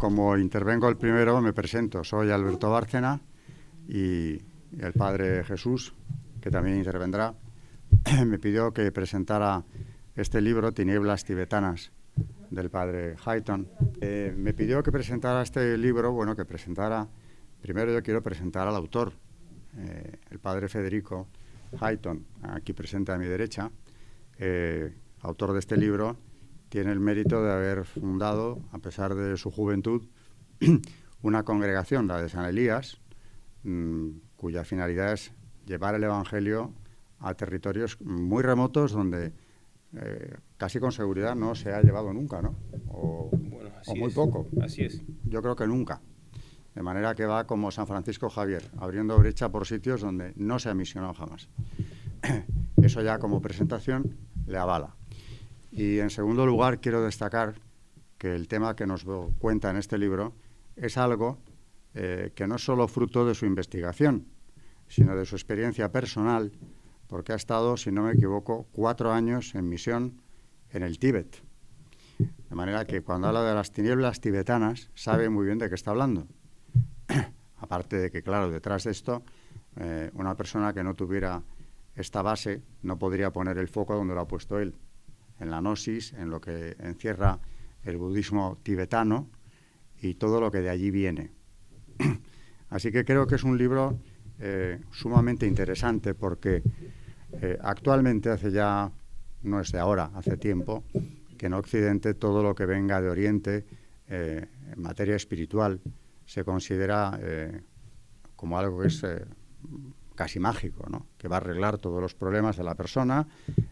como intervengo el primero, me presento. Soy Alberto Bárcena y el padre Jesús, que también intervendrá, me pidió que presentara este libro, Tinieblas tibetanas, del padre Hayton. Me pidió que presentara este libro, bueno, que presentara... Primero yo quiero presentar al autor, el padre Federico Hayton, aquí presente a mi derecha, autor de este libro. Tiene el mérito de haber fundado, a pesar de su juventud, una congregación, la de San Elías, cuya finalidad es llevar el Evangelio a territorios muy remotos donde casi con seguridad no se ha llevado nunca, ¿no? O muy poco. Así es. Yo creo que nunca. De manera que va como San Francisco Javier, abriendo brecha por sitios donde no se ha misionado jamás. Eso ya como presentación le avala. Y en segundo lugar quiero destacar que el tema que nos cuenta en este libro es algo que no es solo fruto de su investigación, sino de su experiencia personal, porque ha estado, si no me equivoco, 4 años en misión en el Tíbet. De manera que cuando habla de las tinieblas tibetanas, sabe muy bien de qué está hablando. Aparte de que, claro, detrás de esto, una persona que no tuviera esta base no podría poner el foco donde lo ha puesto él, en la gnosis, en lo que encierra el budismo tibetano y todo lo que de allí viene. Así que creo que es un libro sumamente interesante porque actualmente, hace ya, no es de ahora, hace tiempo, que en Occidente todo lo que venga de Oriente en materia espiritual se considera como algo que es casi mágico, ¿no? Que va a arreglar todos los problemas de la persona,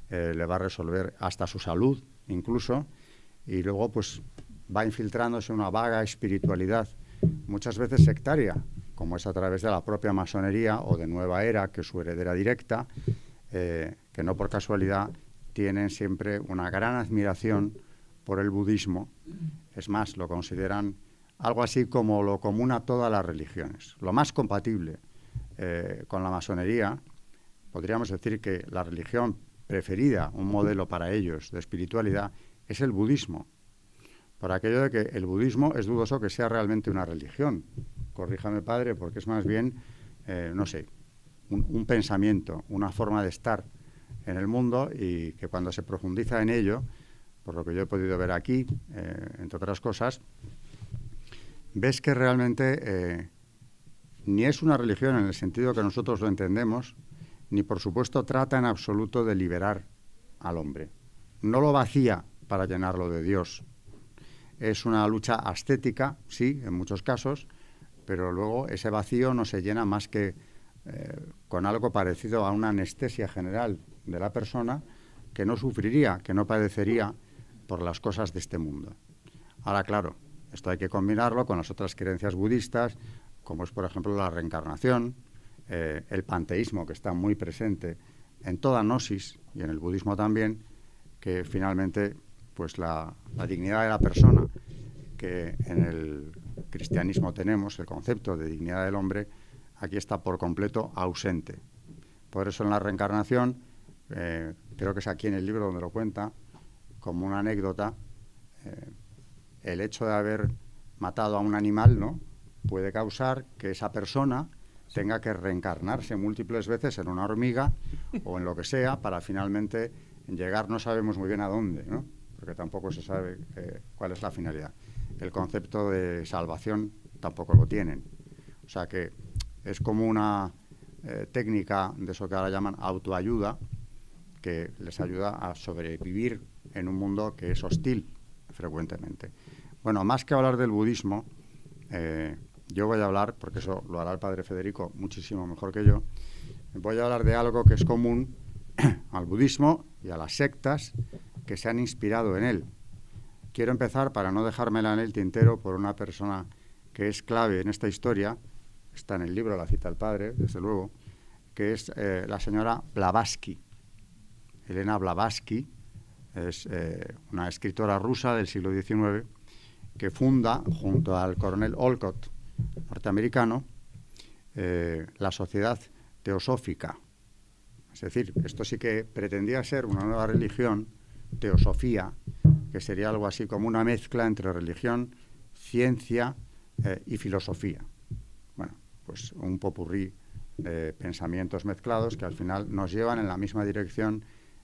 le va a resolver hasta su salud incluso, y luego pues va infiltrándose una vaga espiritualidad, muchas veces sectaria, como es a través de la propia masonería o de Nueva Era, que es su heredera directa, que no por casualidad tienen siempre una gran admiración por el budismo. Es más, lo consideran algo así como lo común a todas las religiones, lo más compatible con la masonería. Podríamos decir que la religión preferida, un modelo para ellos de espiritualidad, es el budismo. Por aquello de que el budismo es dudoso que sea realmente una religión. Corríjame, padre, porque es más bien, no sé, un pensamiento, una forma de estar en el mundo, y que cuando se profundiza en ello, por lo que yo he podido ver aquí, entre otras cosas, ves que realmente ni es una religión en el sentido que nosotros lo entendemos, ni por supuesto trata en absoluto de liberar al hombre. No lo vacía para llenarlo de Dios. Es una lucha ascética, sí, en muchos casos, pero luego ese vacío no se llena más que con algo parecido a una anestesia general de la persona, que no sufriría, que no padecería por las cosas de este mundo. Ahora, claro, esto hay que combinarlo con las otras creencias budistas, como es, por ejemplo, la reencarnación, el panteísmo, que está muy presente en toda gnosis y en el budismo también, que finalmente, pues la dignidad de la persona, que en el cristianismo tenemos, el concepto de dignidad del hombre, aquí está por completo ausente. Por eso en la reencarnación, creo que es aquí en el libro donde lo cuenta, como una anécdota, el hecho de haber matado a un animal, ¿no?, puede causar que esa persona tenga que reencarnarse múltiples veces en una hormiga o en lo que sea para finalmente llegar, no sabemos muy bien a dónde, ¿no?, porque tampoco se sabe cuál es la finalidad. El concepto de salvación tampoco lo tienen. O sea que es como una técnica de eso que ahora llaman autoayuda, que les ayuda a sobrevivir en un mundo que es hostil frecuentemente. Bueno, más que hablar del budismo, yo voy a hablar, porque eso lo hará el padre Federico muchísimo mejor que yo, voy a hablar de algo que es común al budismo y a las sectas que se han inspirado en él. Quiero empezar, para no dejármela en el tintero, por una persona que es clave en esta historia, está en el libro, la cita el padre, desde luego, que es la señora Blavatsky. Elena Blavatsky es una escritora rusa del siglo XIX que funda, junto al coronel Olcott, norteamericano, la Sociedad Teosófica. Es decir, esto sí que pretendía ser una nueva religión, teosofía, que sería algo así como una mezcla entre religión, ciencia y filosofía. Bueno, pues un popurrí de pensamientos mezclados que al final nos llevan en la misma dirección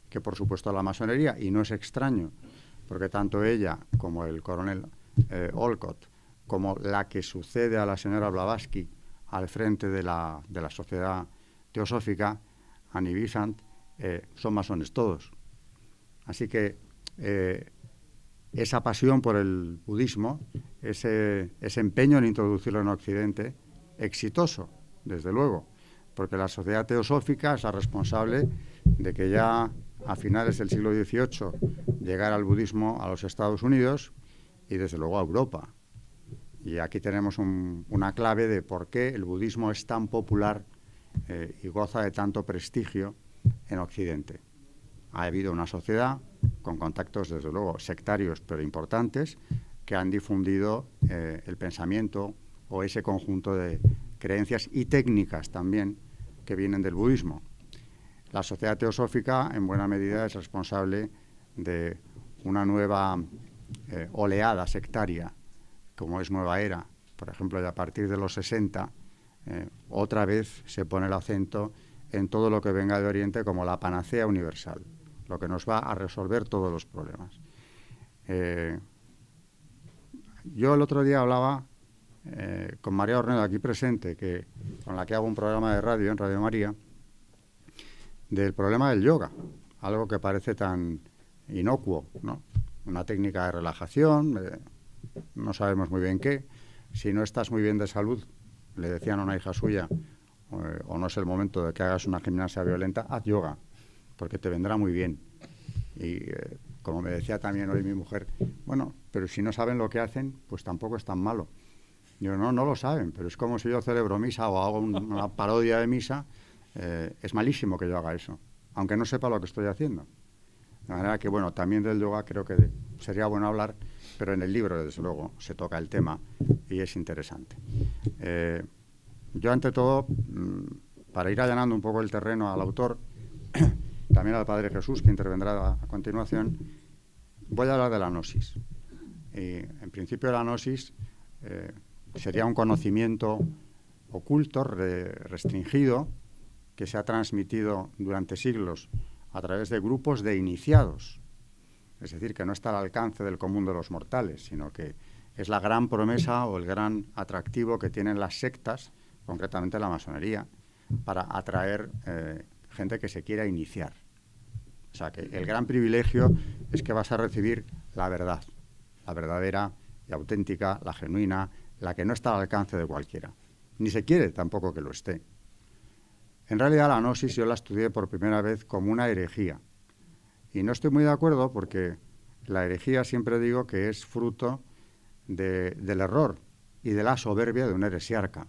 que, por supuesto, la masonería. Y no es extraño, porque tanto ella como el coronel Olcott, como la que sucede a la señora Blavatsky al frente de la Sociedad Teosófica, Annie Besant, son masones todos. Así que esa pasión por el budismo, ese empeño en introducirlo en Occidente, exitoso, desde luego, porque la Sociedad Teosófica es la responsable de que ya a finales del siglo XVIII llegara el budismo a los Estados Unidos y desde luego a Europa. Y aquí tenemos una clave de por qué el budismo es tan popular y goza de tanto prestigio en Occidente. Ha habido una sociedad con contactos, desde luego, sectarios, pero importantes, que han difundido el pensamiento o ese conjunto de creencias y técnicas también que vienen del budismo. La Sociedad Teosófica, en buena medida, es responsable de una nueva oleada sectaria, como es Nueva Era. Por ejemplo, a partir de los 60, otra vez se pone el acento en todo lo que venga de Oriente como la panacea universal, lo que nos va a resolver todos los problemas. Yo el otro día hablaba con María Ornedo, aquí presente, con la que hago un programa de radio en Radio María, del problema del yoga, algo que parece tan inocuo, ¿no? Una técnica de relajación, no sabemos muy bien qué. Si no estás muy bien de salud, le decían a una hija suya, o no es el momento de que hagas una gimnasia violenta, haz yoga, porque te vendrá muy bien. Y como me decía también hoy mi mujer, bueno, pero si no saben lo que hacen, pues tampoco es tan malo. Yo, no lo saben, pero es como si yo celebro misa o hago una parodia de misa, es malísimo que yo haga eso, aunque no sepa lo que estoy haciendo. De manera que, bueno, también del yoga creo que sería bueno hablar, pero en el libro, desde luego, se toca el tema y es interesante. Yo, ante todo, para ir allanando un poco el terreno al autor, también al Padre Jesús, que intervendrá a continuación, voy a hablar de la gnosis. Y, en principio, la gnosis sería un conocimiento oculto, restringido, que se ha transmitido durante siglos a través de grupos de iniciados. Es decir, que no está al alcance del común de los mortales, sino que es la gran promesa o el gran atractivo que tienen las sectas, concretamente la masonería, para atraer gente que se quiera iniciar. O sea, que el gran privilegio es que vas a recibir la verdad, la verdadera y auténtica, la genuina, la que no está al alcance de cualquiera. Ni se quiere tampoco que lo esté. En realidad, la gnosis yo la estudié por primera vez como una herejía. Y no estoy muy de acuerdo porque la herejía siempre digo que es fruto del error y de la soberbia de un heresiarca.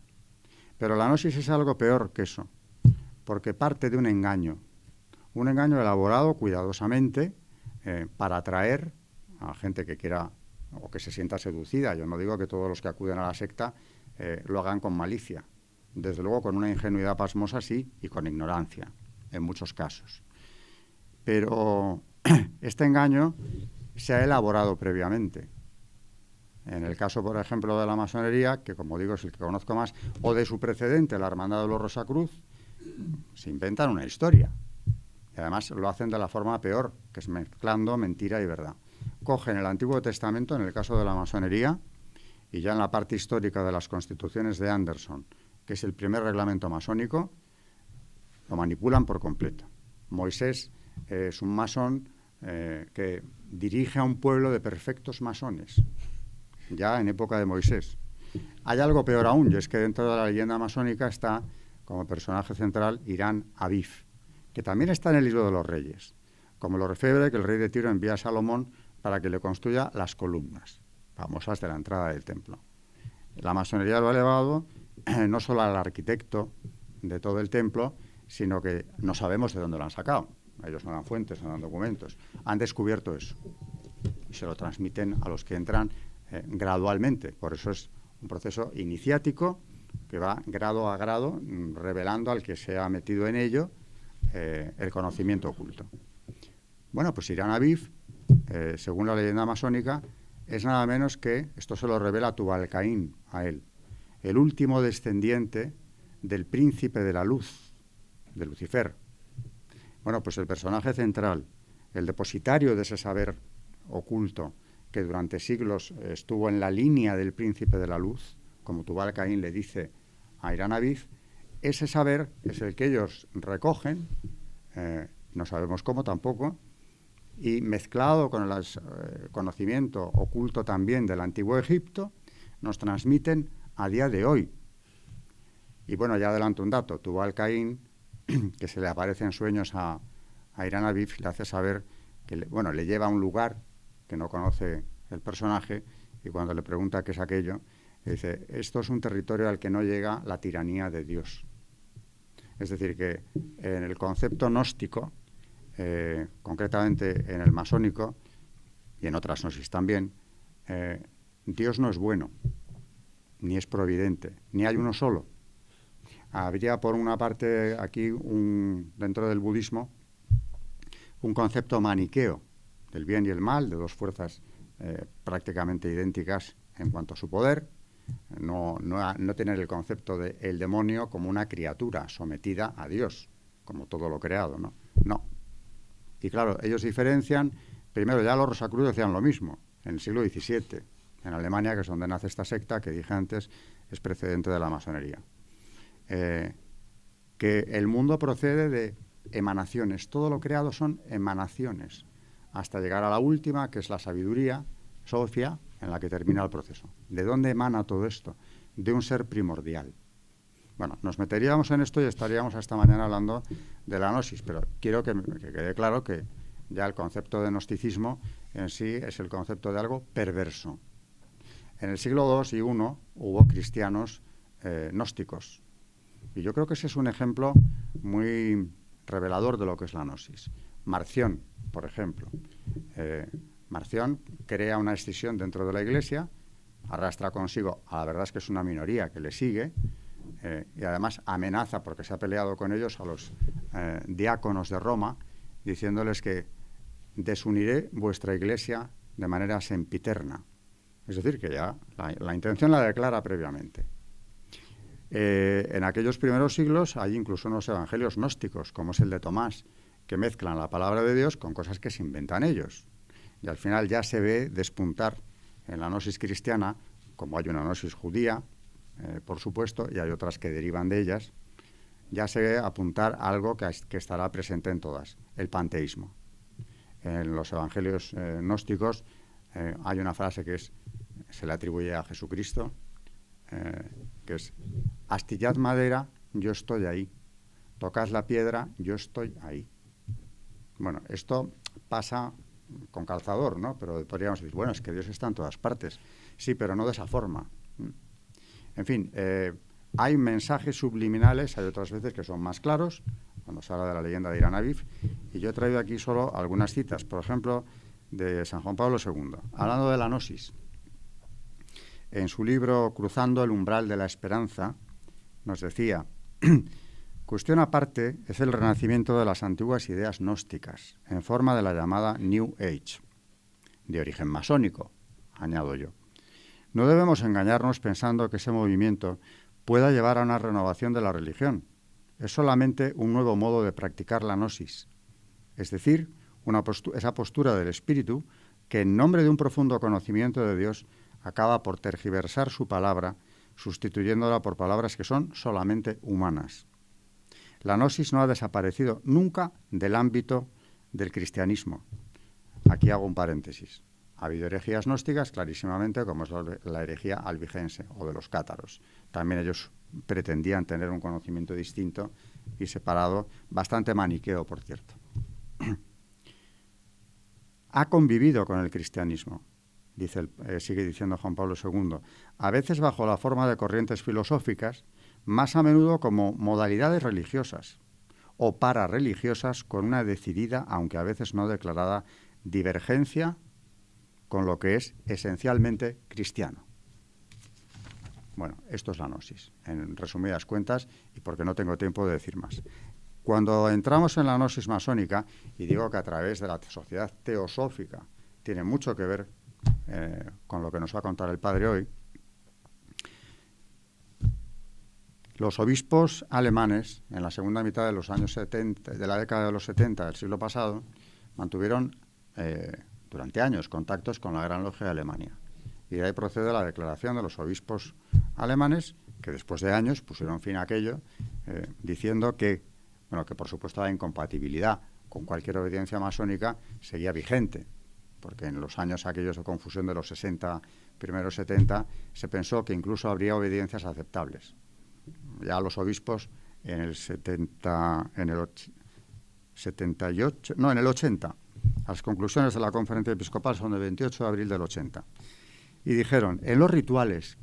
Pero la gnosis es algo peor que eso, porque parte de un engaño elaborado cuidadosamente para atraer a gente que quiera o que se sienta seducida. Yo no digo que todos los que acuden a la secta lo hagan con malicia. Desde luego con una ingenuidad pasmosa sí, y con ignorancia, en muchos casos. Pero este engaño se ha elaborado previamente. En el caso, por ejemplo, de la masonería, que como digo es el que conozco más, o de su precedente, la Hermandad de los Rosacruz, se inventan una historia. Y además lo hacen de la forma peor, que es mezclando mentira y verdad. Cogen el Antiguo Testamento, en el caso de la masonería, y ya en la parte histórica de las constituciones de Anderson, que es el primer reglamento masónico, lo manipulan por completo. Moisés es un masón que dirige a un pueblo de perfectos masones, ya en época de Moisés. Hay algo peor aún, y es que dentro de la leyenda masónica está como personaje central Irán Aviv, que también está en el libro de los reyes, como lo refiere que el rey de Tiro envía a Salomón para que le construya las columnas famosas de la entrada del templo. La masonería lo ha elevado no solo al arquitecto de todo el templo, sino que no sabemos de dónde lo han sacado. Ellos no dan fuentes, no dan documentos. Han descubierto eso y se lo transmiten a los que entran gradualmente. Por eso es un proceso iniciático que va grado a grado revelando al que se ha metido en ello el conocimiento oculto. Bueno, pues Irán Aviv, según la leyenda masónica, es nada menos que, esto se lo revela Tubal-Caín a él, el último descendiente del príncipe de la luz, de Lucifer. Bueno, pues el personaje central, el depositario de ese saber oculto que durante siglos estuvo en la línea del príncipe de la luz, como Tubal-Caín le dice a Irán Aviv, ese saber es el que ellos recogen, no sabemos cómo tampoco, y mezclado con el conocimiento oculto también del antiguo Egipto, nos transmiten a día de hoy. Y bueno, ya adelanto un dato, Tubal-Caín, que se le aparece en sueños a Irán Aviv, le hace saber que, le lleva a un lugar que no conoce el personaje, y cuando le pregunta qué es aquello, le dice, esto es un territorio al que no llega la tiranía de Dios. Es decir, que en el concepto gnóstico, concretamente en el masónico, y en otras gnosis también, Dios no es bueno, ni es providente, ni hay uno solo. Habría por una parte aquí, dentro del budismo, un concepto maniqueo del bien y el mal, de dos fuerzas prácticamente idénticas en cuanto a su poder, no tener el concepto del demonio como una criatura sometida a Dios, como todo lo creado, ¿no? No. Y claro, ellos diferencian, primero ya los Rosacruz decían lo mismo, en el siglo XVII, en Alemania, que es donde nace esta secta, que dije antes, es precedente de la masonería. Que el mundo procede de emanaciones, todo lo creado son emanaciones, hasta llegar a la última, que es la sabiduría, Sofía, en la que termina el proceso. ¿De dónde emana todo esto? De un ser primordial. Bueno, nos meteríamos en esto y estaríamos hasta mañana hablando de la gnosis, pero quiero que quede claro que ya el concepto de gnosticismo en sí es el concepto de algo perverso. En el siglo II y I hubo cristianos gnósticos, y yo creo que ese es un ejemplo muy revelador de lo que es la gnosis. Marción, por ejemplo. Marción crea una escisión dentro de la Iglesia, arrastra consigo, a la verdad es que es una minoría que le sigue, y además amenaza, porque se ha peleado con ellos, a los diáconos de Roma, diciéndoles que desuniré vuestra Iglesia de manera sempiterna. Es decir, que ya la intención la declara previamente. En aquellos primeros siglos hay incluso unos evangelios gnósticos, como es el de Tomás, que mezclan la palabra de Dios con cosas que se inventan ellos. Y al final ya se ve despuntar en la gnosis cristiana, como hay una gnosis judía, por supuesto, y hay otras que derivan de ellas, ya se ve apuntar algo que estará presente en todas, el panteísmo. En los evangelios gnósticos hay una frase que se le atribuye a Jesucristo, que es: astillad madera, yo estoy ahí; tocad la piedra, yo estoy ahí. Bueno, esto pasa con calzador, ¿no? Pero podríamos decir, bueno, es que Dios está en todas partes. Sí, pero no de esa forma. En fin, hay mensajes subliminales, hay otras veces que son más claros, cuando se habla de la leyenda de Irán Aviv, y yo he traído aquí solo algunas citas, por ejemplo, de San Juan Pablo II, hablando de la gnosis. En su libro Cruzando el umbral de la esperanza, nos decía: cuestión aparte es el renacimiento de las antiguas ideas gnósticas, en forma de la llamada New Age, de origen masónico, añado yo. No debemos engañarnos pensando que ese movimiento pueda llevar a una renovación de la religión. Es solamente un nuevo modo de practicar la gnosis, es decir, esa postura del espíritu que, en nombre de un profundo conocimiento de Dios, acaba por tergiversar su palabra, sustituyéndola por palabras que son solamente humanas. La gnosis no ha desaparecido nunca del ámbito del cristianismo. Aquí hago un paréntesis. Ha habido herejías gnósticas, clarísimamente, como es la herejía albigense o de los cátaros. También ellos pretendían tener un conocimiento distinto y separado, bastante maniqueo, por cierto. Ha convivido con el cristianismo, sigue diciendo Juan Pablo II, a veces bajo la forma de corrientes filosóficas, más a menudo como modalidades religiosas o parareligiosas, con una decidida, aunque a veces no declarada, divergencia con lo que es esencialmente cristiano. Bueno, esto es la gnosis, en resumidas cuentas, y porque no tengo tiempo de decir más. Cuando entramos en la gnosis masónica, y digo que a través de la sociedad teosófica tiene mucho que ver con lo que nos va a contar el padre hoy. Los obispos alemanes, en la segunda mitad de los años 70, de la década de los 70 del siglo pasado, mantuvieron durante años contactos con la Gran Logia de Alemania. Y de ahí procede la declaración de los obispos alemanes, que después de años pusieron fin a aquello, diciendo que, bueno, que por supuesto la incompatibilidad con cualquier obediencia masónica seguía vigente, porque en los años aquellos de confusión de los 60, primeros 70, se pensó que incluso habría obediencias aceptables. Ya los obispos en el 70, en el 78, no, en el 80, las conclusiones de la conferencia episcopal son del 28 de abril del 80, y dijeron, en los rituales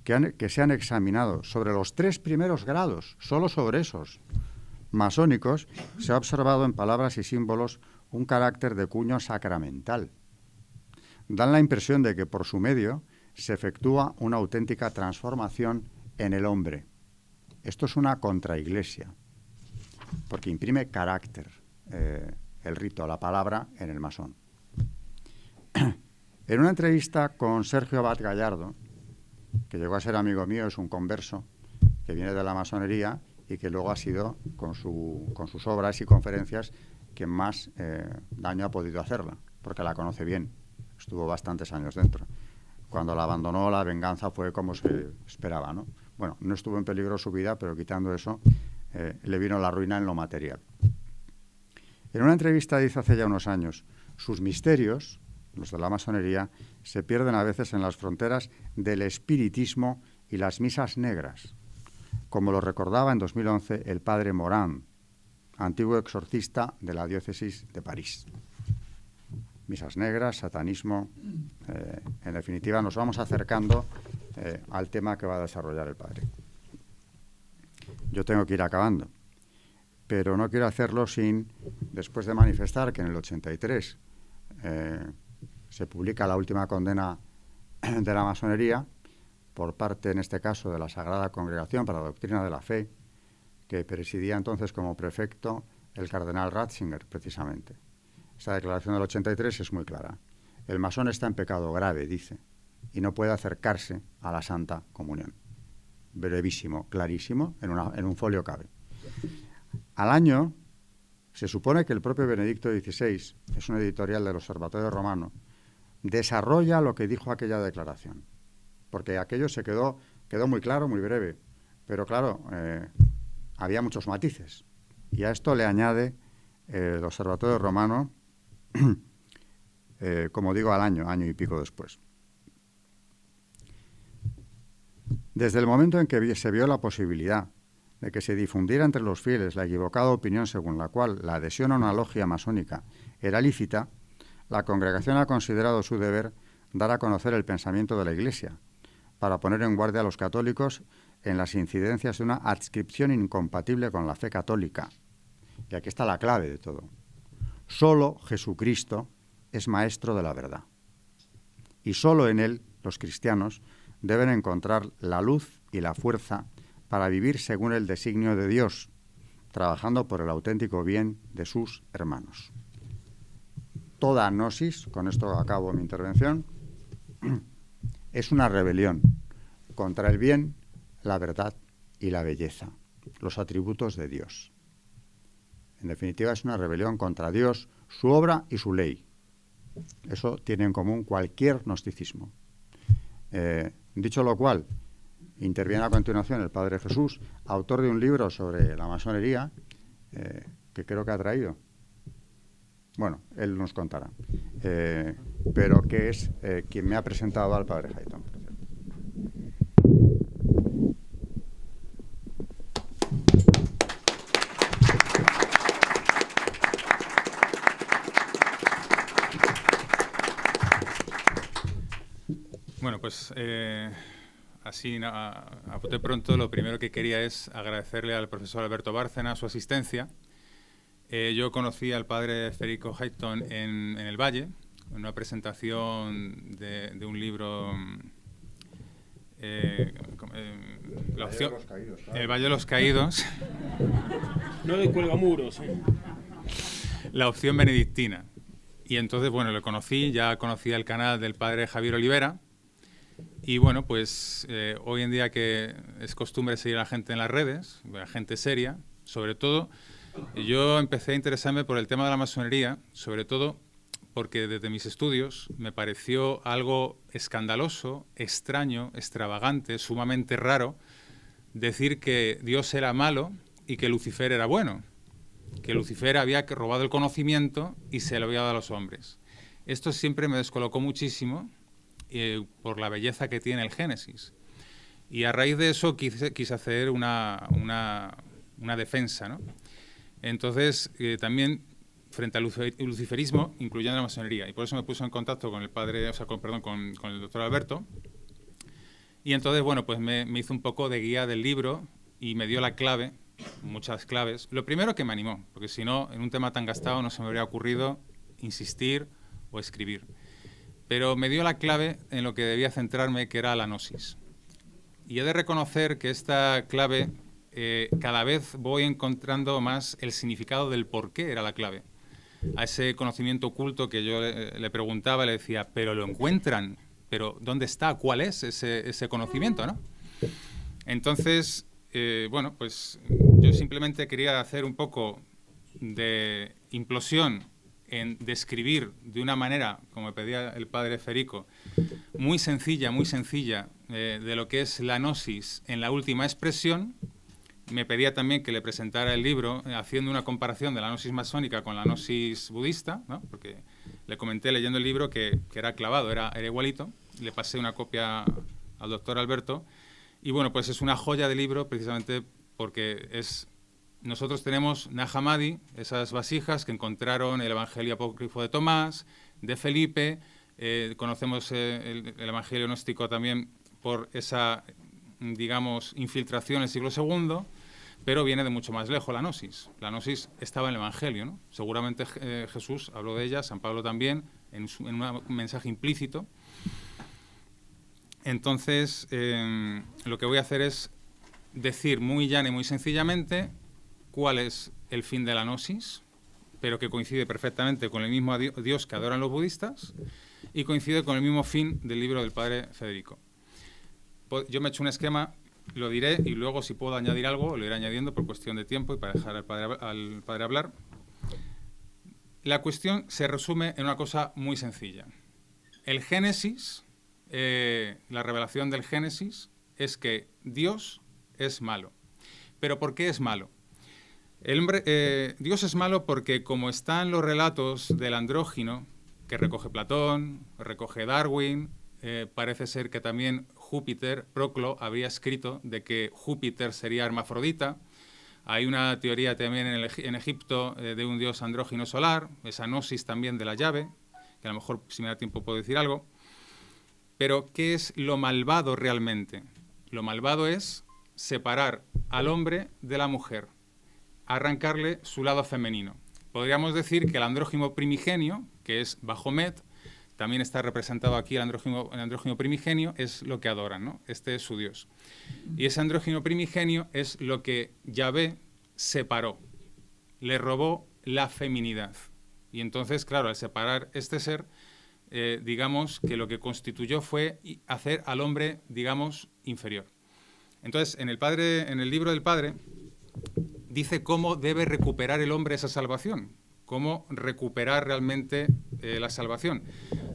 que se han examinado sobre los 3 primeros grados, solo sobre esos masónicos, se ha observado en palabras y símbolos un carácter de cuño sacramental. Dan la impresión de que por su medio se efectúa una auténtica transformación en el hombre. Esto es una contraiglesia, porque imprime carácter el rito, la palabra en el masón. En una entrevista con Sergio Abad Gallardo, que llegó a ser amigo mío, es un converso que viene de la masonería y que luego ha sido, con sus obras y conferencias, quien más daño ha podido hacerla, porque la conoce bien, estuvo bastantes años dentro. Cuando la abandonó, la venganza fue como se esperaba, ¿no? Bueno, no estuvo en peligro su vida, pero quitando eso, le vino la ruina en lo material. En una entrevista dice hace ya unos años, sus misterios, los de la masonería, se pierden a veces en las fronteras del espiritismo y las misas negras, como lo recordaba en 2011 el padre Morán, antiguo exorcista de la diócesis de París. Misas negras, satanismo, en definitiva nos vamos acercando al tema que va a desarrollar el padre. Yo tengo que ir acabando, pero no quiero hacerlo sin, después de manifestar que en el 83 se publica la última condena de la masonería por parte, en este caso, de la Sagrada Congregación para la Doctrina de la Fe, que presidía entonces como prefecto el cardenal Ratzinger, precisamente. Esa declaración del 83 es muy clara. El masón está en pecado grave, dice, y no puede acercarse a la Santa Comunión. Brevísimo, clarísimo, en un folio cabe. Al año, se supone que el propio Benedicto XVI, es un editorial del Observatorio Romano, desarrolla lo que dijo aquella declaración, porque aquello se quedó muy claro, muy breve, pero claro, había muchos matices, y a esto le añade el Observatorio Romano, como digo, al año y pico después. Desde el momento en que se vio la posibilidad de que se difundiera entre los fieles la equivocada opinión según la cual la adhesión a una logia masónica era lícita, la congregación ha considerado su deber dar a conocer el pensamiento de la Iglesia, para poner en guardia a los católicos en las incidencias de una adscripción incompatible con la fe católica. Y aquí está la clave de todo. Solo Jesucristo es maestro de la verdad. Y solo en Él los cristianos deben encontrar la luz y la fuerza para vivir según el designio de Dios, trabajando por el auténtico bien de sus hermanos. Toda gnosis, con esto acabo mi intervención, es una rebelión contra el bien, la verdad y la belleza, los atributos de Dios. En definitiva, es una rebelión contra Dios, su obra y su ley. Eso tiene en común cualquier gnosticismo. Dicho lo cual, interviene a continuación el Padre Jesús, autor de un libro sobre la masonería, que creo que ha traído. Bueno, él nos contará. Pero que es quien me ha presentado al Padre Hayton. Bueno, pues así a bote pronto lo primero que quería es agradecerle al profesor Alberto Bárcena su asistencia. Yo conocí al padre Federico Hayton en el Valle, en una presentación de un libro, la opción, El Valle de los Caídos. No de Cuelgamuros. La opción benedictina. Y entonces, bueno, lo conocí, ya conocía el canal del padre Javier Olivera. Y bueno, pues hoy en día que es costumbre seguir a la gente en las redes, a gente seria, sobre todo, yo empecé a interesarme por el tema de la masonería, sobre todo porque desde mis estudios me pareció algo escandaloso, extraño, extravagante, sumamente raro, decir que Dios era malo y que Lucifer era bueno, que Lucifer había robado el conocimiento y se lo había dado a los hombres. Esto siempre me descolocó muchísimo por la belleza que tiene el Génesis. Y a raíz de eso quise hacer una defensa, ¿no? Entonces, también frente al luciferismo, incluyendo la masonería. Y por eso me puse en contacto con el padre, con el doctor Alberto. Y entonces, bueno, pues me hizo un poco de guía del libro y me dio la clave, muchas claves. Lo primero que me animó, porque si no, en un tema tan gastado no se me habría ocurrido insistir o escribir. Pero me dio la clave en lo que debía centrarme, que era la gnosis. Y he de reconocer que esta clave, cada vez voy encontrando más el significado del por qué era la clave. A ese conocimiento oculto que yo le preguntaba, le decía, pero lo encuentran, pero ¿dónde está? ¿Cuál es ese conocimiento, no? Entonces, bueno, pues yo simplemente quería hacer un poco de implosión en describir de una manera, como me pedía el padre Ferico, muy sencilla, de lo que es la gnosis en la última expresión. Me pedía también que le presentara el libro haciendo una comparación de la gnosis masónica con la gnosis budista, ¿no? Porque le comenté leyendo el libro que era clavado, era igualito. Le pasé una copia al doctor Alberto. Y bueno, pues es una joya de libro precisamente porque nosotros tenemos Nag Hammadi, esas vasijas que encontraron el Evangelio apócrifo de Tomás, de Felipe, conocemos el Evangelio gnóstico también por esa, digamos, infiltración en el siglo II, pero viene de mucho más lejos la gnosis. La gnosis estaba en el Evangelio, ¿no? Seguramente Jesús habló de ella, San Pablo también, en un mensaje implícito. Entonces, lo que voy a hacer es decir muy llana y muy sencillamente cuál es el fin de la gnosis, pero que coincide perfectamente con el mismo Dios que adoran los budistas y coincide con el mismo fin del libro del padre Federico. Yo me he hecho un esquema, lo diré y luego si puedo añadir algo lo iré añadiendo por cuestión de tiempo y para dejar al padre hablar. La cuestión se resume en una cosa muy sencilla. El Génesis, la revelación del Génesis es que Dios es malo. ¿Pero por qué es malo? Dios es malo porque, como están los relatos del andrógino, que recoge Platón, recoge Darwin, parece ser que también Júpiter, Proclo, habría escrito de que Júpiter sería hermafrodita. Hay una teoría también en Egipto de un dios andrógino solar, esa gnosis también de la llave, que a lo mejor si me da tiempo puedo decir algo. Pero, ¿qué es lo malvado realmente? Lo malvado es separar al hombre de la mujer, arrancarle su lado femenino. Podríamos decir que el andrógino primigenio, que es Baphomet, también está representado aquí el andrógino primigenio, es lo que adoran, ¿no? Este es su dios. Y ese andrógino primigenio es lo que Yahvé separó, le robó la feminidad. Y entonces, claro, al separar este ser, digamos que lo que constituyó fue hacer al hombre, digamos, inferior. Entonces, en el libro del padre, dice cómo debe recuperar el hombre esa salvación, cómo recuperar realmente la salvación.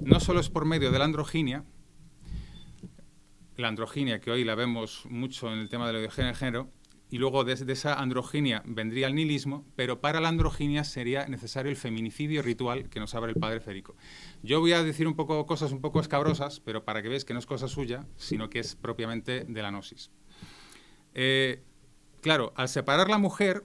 No solo es por medio de la androginia que hoy la vemos mucho en el tema de la ideología de género, y luego desde esa androginia vendría el nihilismo, pero para la androginia sería necesario el feminicidio ritual que nos abre el padre Federico. Yo voy a decir cosas un poco escabrosas, pero para que veáis que no es cosa suya, sino que es propiamente de la gnosis. Claro, al separar la mujer,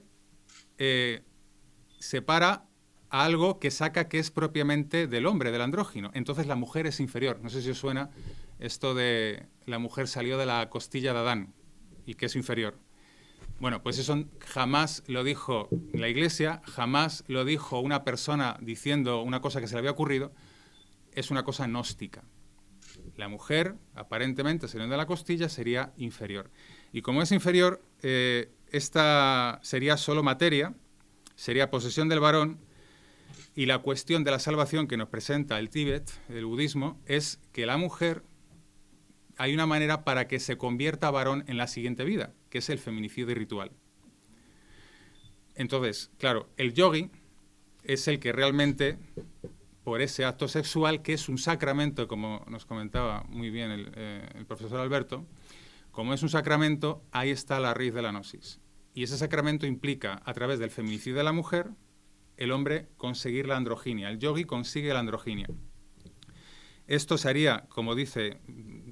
separa a algo que saca que es propiamente del hombre, del andrógino. Entonces la mujer es inferior. No sé si os suena esto de la mujer salió de la costilla de Adán y que es inferior. Bueno, pues eso jamás lo dijo la Iglesia, jamás lo dijo una persona diciendo una cosa que se le había ocurrido. Es una cosa gnóstica. La mujer, aparentemente, saliendo de la costilla, sería inferior. Y como es inferior, esta sería solo materia, sería posesión del varón, Y la cuestión de la salvación que nos presenta el Tíbet, el budismo, es que la mujer, hay una manera para que se convierta varón en la siguiente vida, que es el feminicidio ritual. Entonces, claro, el yogi es el que realmente, por ese acto sexual, que es un sacramento, como nos comentaba muy bien el profesor Alberto, como es un sacramento, ahí está la raíz de la gnosis. Y ese sacramento implica, a través del feminicidio de la mujer, el hombre conseguir la androginia. El yogi consigue la androginia. Esto se haría, como dice,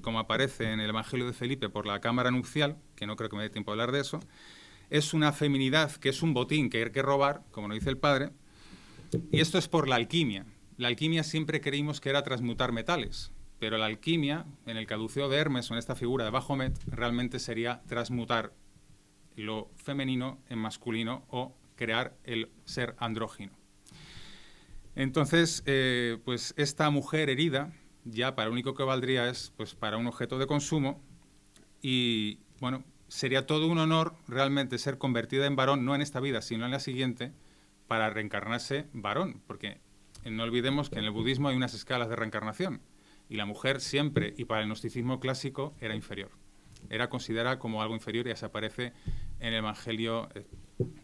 como aparece en el Evangelio de Felipe, por la cámara nupcial, que no creo que me dé tiempo a hablar de eso. Es una feminidad que es un botín que hay que robar, como nos dice el padre, y esto es por la alquimia. La alquimia siempre creímos que era transmutar metales, pero la alquimia, en el caduceo de Hermes o en esta figura de Baphomet, realmente sería transmutar lo femenino en masculino o crear el ser andrógino. Entonces, pues esta mujer herida, ya para lo único que valdría es pues para un objeto de consumo y, bueno, sería todo un honor realmente ser convertida en varón, no en esta vida, sino en la siguiente, para reencarnarse varón, porque no olvidemos que en el budismo hay unas escalas de reencarnación y la mujer siempre, y para el gnosticismo clásico, era inferior. Era considerada como algo inferior y así aparece en el Evangelio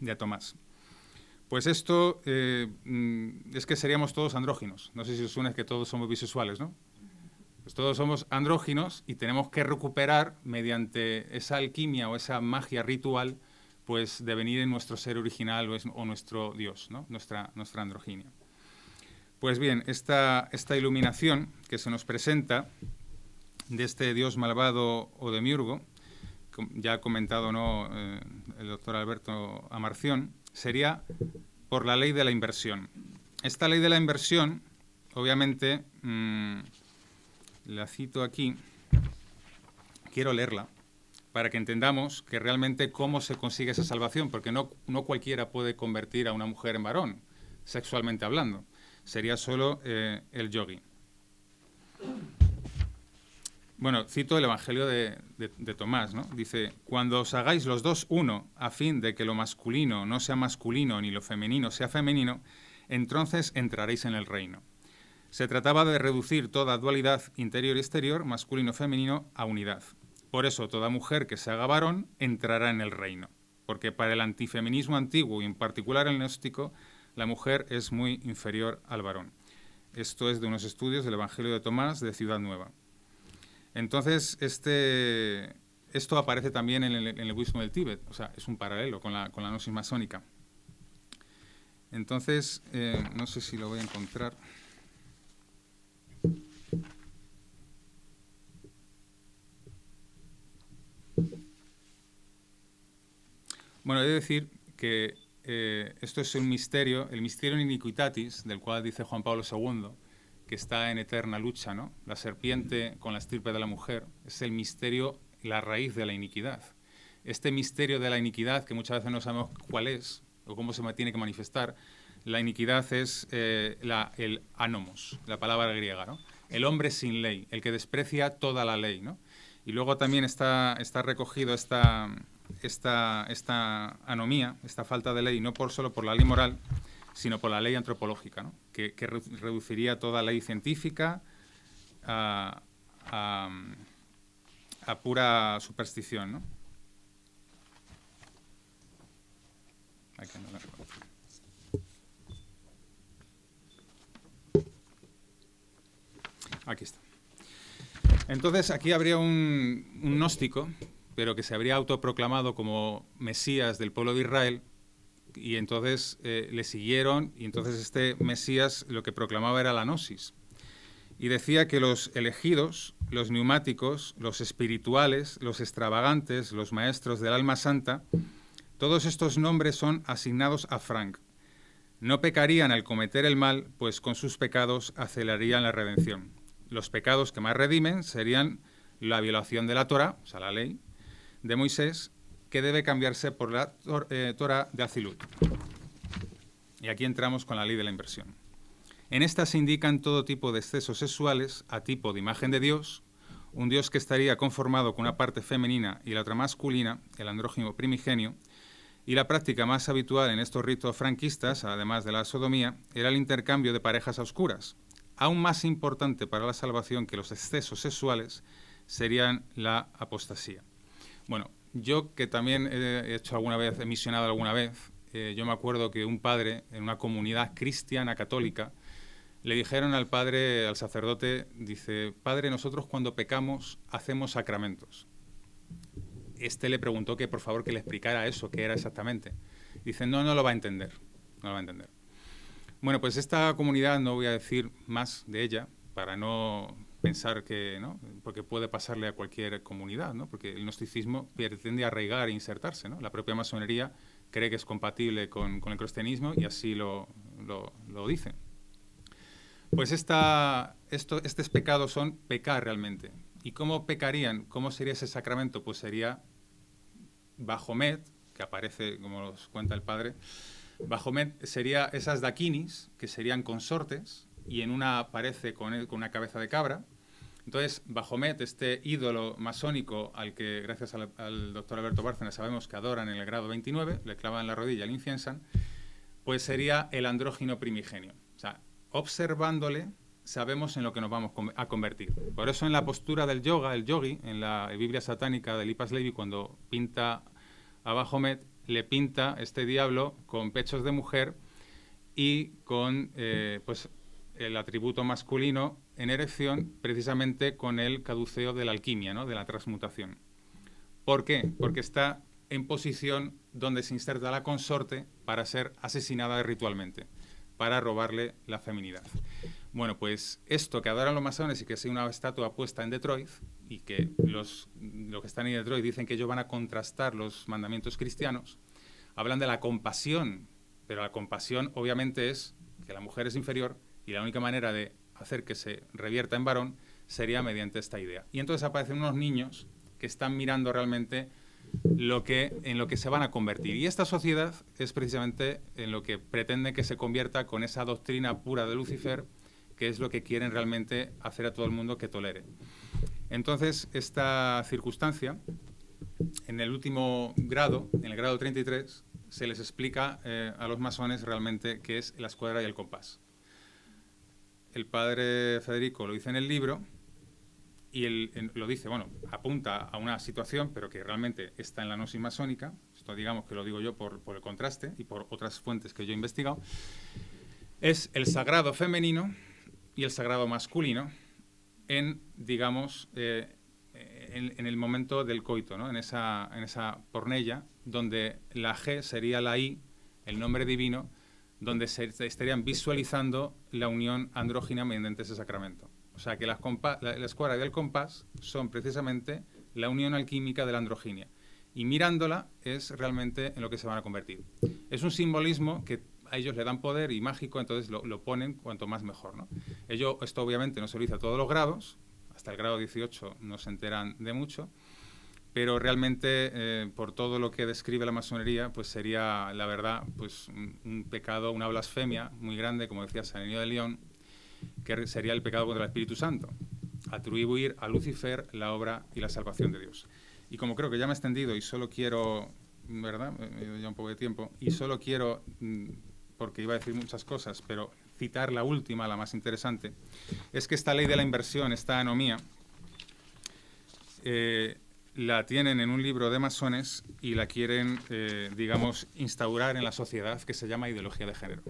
de Tomás. Pues esto es que seríamos todos andróginos. No sé si os suena que todos somos bisexuales, ¿no? Pues todos somos andróginos y tenemos que recuperar, mediante esa alquimia o esa magia ritual, pues devenir en nuestro ser original o nuestro Dios, ¿no? Nuestra androginia. Pues bien, esta iluminación que se nos presenta de este Dios malvado o demiurgo, ya ha comentado ¿no? El doctor Alberto Amarción, sería por la ley de la inversión. Esta ley de la inversión, obviamente, la cito aquí, quiero leerla, para que entendamos que realmente cómo se consigue esa salvación, porque no cualquiera puede convertir a una mujer en varón, sexualmente hablando. Sería solo el yogi. Bueno, cito el Evangelio de Tomás, ¿no? Dice, cuando os hagáis los dos uno, a fin de que lo masculino no sea masculino ni lo femenino sea femenino, entonces entraréis en el reino. Se trataba de reducir toda dualidad interior y exterior, masculino-femenino, a unidad. Por eso toda mujer que se haga varón entrará en el reino, porque para el antifeminismo antiguo y en particular el gnóstico, la mujer es muy inferior al varón. Esto es de unos estudios del Evangelio de Tomás de Ciudad Nueva. Entonces, esto aparece también en el budismo del Tíbet, o sea, es un paralelo con la gnosis masónica. Entonces, no sé si lo voy a encontrar. Bueno, he de decir que esto es un misterio, el misterio iniquitatis, del cual dice Juan Pablo II, que está en eterna lucha, ¿no? La serpiente con la estirpe de la mujer es el misterio, la raíz de la iniquidad. Este misterio de la iniquidad, que muchas veces no sabemos cuál es o cómo se tiene que manifestar, la iniquidad es el anomos, la palabra griega, ¿no? El hombre sin ley, el que desprecia toda la ley, ¿no? Y luego también está recogido esta anomía, esta falta de ley, no solo por la ley moral, sino por la ley antropológica, ¿no? que reduciría toda ley científica a pura superstición, ¿no? Aquí no la encuentro. Aquí está. Entonces, aquí habría un gnóstico, pero que se habría autoproclamado como Mesías del pueblo de Israel, y entonces le siguieron, y entonces este Mesías lo que proclamaba era la gnosis. Y decía que los elegidos, los neumáticos, los espirituales, los extravagantes, los maestros del alma santa, todos estos nombres son asignados a Frank. No pecarían al cometer el mal, pues con sus pecados acelerarían la redención. Los pecados que más redimen serían la violación de la Torá, o sea, la ley de Moisés, que debe cambiarse por la Torá de Azilut. Y aquí entramos con la ley de la inversión. En esta se indican todo tipo de excesos sexuales a tipo de imagen de Dios, un Dios que estaría conformado con una parte femenina y la otra masculina, el andrógino primigenio, Y la práctica más habitual en estos ritos franquistas, además de la sodomía, era el intercambio de parejas a oscuras. Aún más importante para la salvación que los excesos sexuales serían la apostasía. Bueno, yo que también he misionado alguna vez, yo me acuerdo que un padre en una comunidad cristiana católica le dijeron al sacerdote, dice, padre, nosotros cuando pecamos hacemos sacramentos. Este le preguntó que por favor que le explicara eso, qué era exactamente. Dice, no lo va a entender, no lo va a entender. Bueno, pues esta comunidad, no voy a decir más de ella, para no pensar que, ¿no? Porque puede pasarle a cualquier comunidad, ¿no? Porque el gnosticismo tiende a arraigar e insertarse, ¿no? La propia masonería cree que es compatible con el cristianismo y así lo dice. Pues estos pecados son pecar realmente. ¿Y cómo pecarían? ¿Cómo sería ese sacramento? Pues sería Bajomet, que aparece, como nos cuenta el padre. Bajomet sería esas dakinis, que serían consortes, y en una aparece con una cabeza de cabra. Entonces, Bajomet, este ídolo masónico al que, gracias al doctor Alberto Bárcena, sabemos que adoran en el grado 29, le clavan la rodilla, le inciensan, pues sería el andrógino primigenio. O sea, observándole, sabemos en lo que nos vamos a convertir. Por eso en la postura del yoga, el yogi, en la Biblia satánica de Lipas Levi, cuando pinta a Bajomet, le pinta este diablo con pechos de mujer y con pues el atributo masculino en erección, precisamente con el caduceo de la alquimia, ¿no? De la transmutación. ¿Por qué? Porque está en posición donde se inserta la consorte para ser asesinada ritualmente, para robarle la feminidad. Bueno, pues esto que adoran los masones y que es una estatua puesta en Detroit, y que los que están en Detroit dicen que ellos van a contrastar los mandamientos cristianos, hablan de la compasión, pero la compasión obviamente es que la mujer es inferior y la única manera de hacer que se revierta en varón sería mediante esta idea. Y entonces aparecen unos niños que están mirando realmente en lo que se van a convertir. Y esta sociedad es precisamente en lo que pretende que se convierta con esa doctrina pura de Lucifer, que es lo que quieren realmente hacer a todo el mundo que tolere. Entonces, esta circunstancia, en el último grado, en el grado 33, se les explica a los masones realmente qué es la escuadra y el compás. El padre Federico lo dice en el libro y él lo dice, bueno, apunta a una situación, pero que realmente está en la gnosis masónica. Esto digamos que lo digo yo por el contraste y por otras fuentes que yo he investigado. Es el sagrado femenino y el sagrado masculino en, digamos, en el momento del coito, ¿no? En esa pornella, donde la G sería la I, el nombre divino, donde se estarían visualizando la unión andrógina mediante ese sacramento. O sea que la escuadra y el compás son precisamente la unión alquímica de la androginia. Y mirándola es realmente en lo que se van a convertir. Es un simbolismo que a ellos le dan poder y mágico, entonces lo ponen cuanto más mejor, ¿no? Esto obviamente no se lo dice a todos los grados, hasta el grado 18 no se enteran de mucho, pero realmente por todo lo que describe la masonería, pues sería, la verdad, pues un pecado, una blasfemia muy grande, como decía San Ireneo de León, que sería el pecado contra el Espíritu Santo, atribuir a Lucifer la obra y la salvación de Dios. Y como creo que ya me he extendido y solo quiero, ¿verdad?, ya un poco de tiempo, y solo quiero, porque iba a decir muchas cosas, pero citar la última, la más interesante, es que esta ley de la inversión, esta anomía, la tienen en un libro de masones y la quieren, digamos, instaurar en la sociedad, que se llama ideología de género.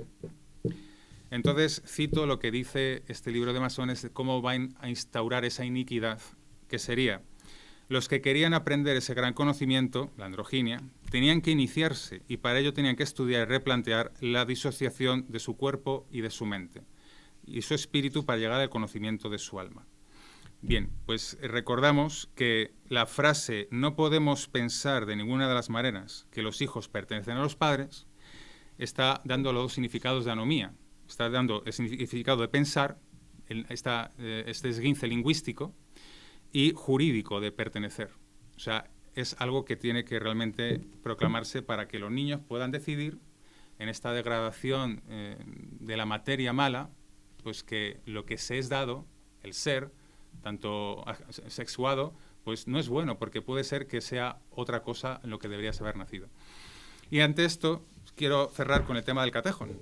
Entonces, cito lo que dice este libro de masones de cómo van a instaurar esa iniquidad, que sería: los que querían aprender ese gran conocimiento, la androginia, tenían que iniciarse y para ello tenían que estudiar y replantear la disociación de su cuerpo y de su mente y su espíritu para llegar al conocimiento de su alma. Bien, pues recordamos que la frase "no podemos pensar de ninguna de las maneras que los hijos pertenecen a los padres" está dando los significados de anomía. Está dando el significado de pensar, este esguince lingüístico, y jurídico de pertenecer. O sea, es algo que tiene que realmente proclamarse para que los niños puedan decidir en esta degradación de la materia mala, pues que lo que se es dado, el ser, tanto sexuado, pues no es bueno, porque puede ser que sea otra cosa en lo que deberías haber nacido. Y ante esto, quiero cerrar con el tema del catejón.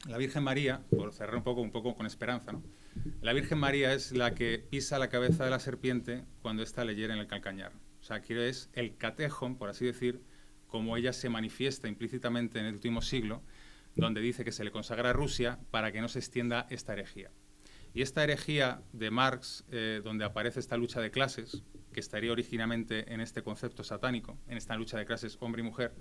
La Virgen María, por cerrar un poco con esperanza, ¿no? La Virgen María es la que pisa la cabeza de la serpiente cuando ésta le hiere en el calcañar. O sea, aquí es el catejón, por así decir, como ella se manifiesta implícitamente en el último siglo, donde dice que se le consagra a Rusia para que no se extienda esta herejía. Y esta herejía de Marx, donde aparece esta lucha de clases, que estaría originalmente en este concepto satánico, en esta lucha de clases hombre y mujer,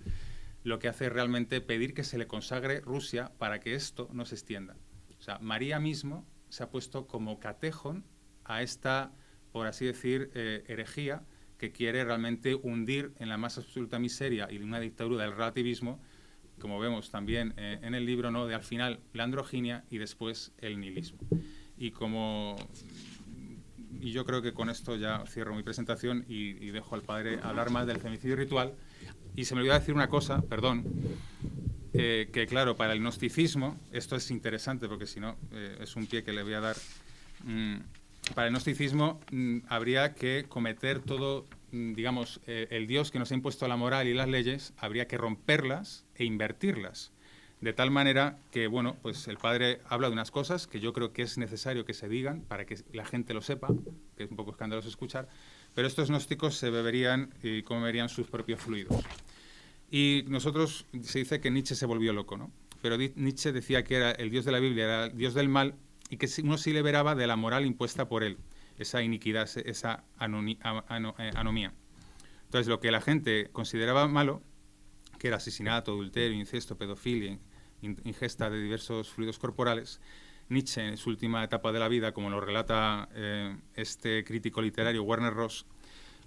lo que hace es realmente pedir que se le consagre Rusia para que esto no se extienda. O sea, María mismo se ha puesto como catejón a esta, por así decir, herejía que quiere realmente hundir en la más absoluta miseria y en una dictadura del relativismo, como vemos también en el libro, ¿no?, de al final la androginia y después el nihilismo. Y yo creo que con esto ya cierro mi presentación y dejo al padre hablar más del femicidio ritual. Y se me olvidó decir una cosa, perdón, que claro, para el gnosticismo, esto es interesante porque si no es un pie que le voy a dar. Para el gnosticismo habría que cometer todo, digamos, el Dios que nos ha impuesto la moral y las leyes, habría que romperlas e invertirlas. De tal manera que, bueno, pues el padre habla de unas cosas que yo creo que es necesario que se digan para que la gente lo sepa, que es un poco escandaloso escuchar, pero estos gnósticos se beberían y comerían sus propios fluidos. Y nosotros, se dice que Nietzsche se volvió loco, ¿no? Pero Nietzsche decía que era el Dios de la Biblia, era el Dios del mal, y que uno se liberaba de la moral impuesta por él, esa iniquidad, esa anomía. Entonces, lo que la gente consideraba malo, que era asesinato, adulterio, incesto, pedofilia, ingesta de diversos fluidos corporales, Nietzsche, en su última etapa de la vida, como lo relata este crítico literario Werner Ross,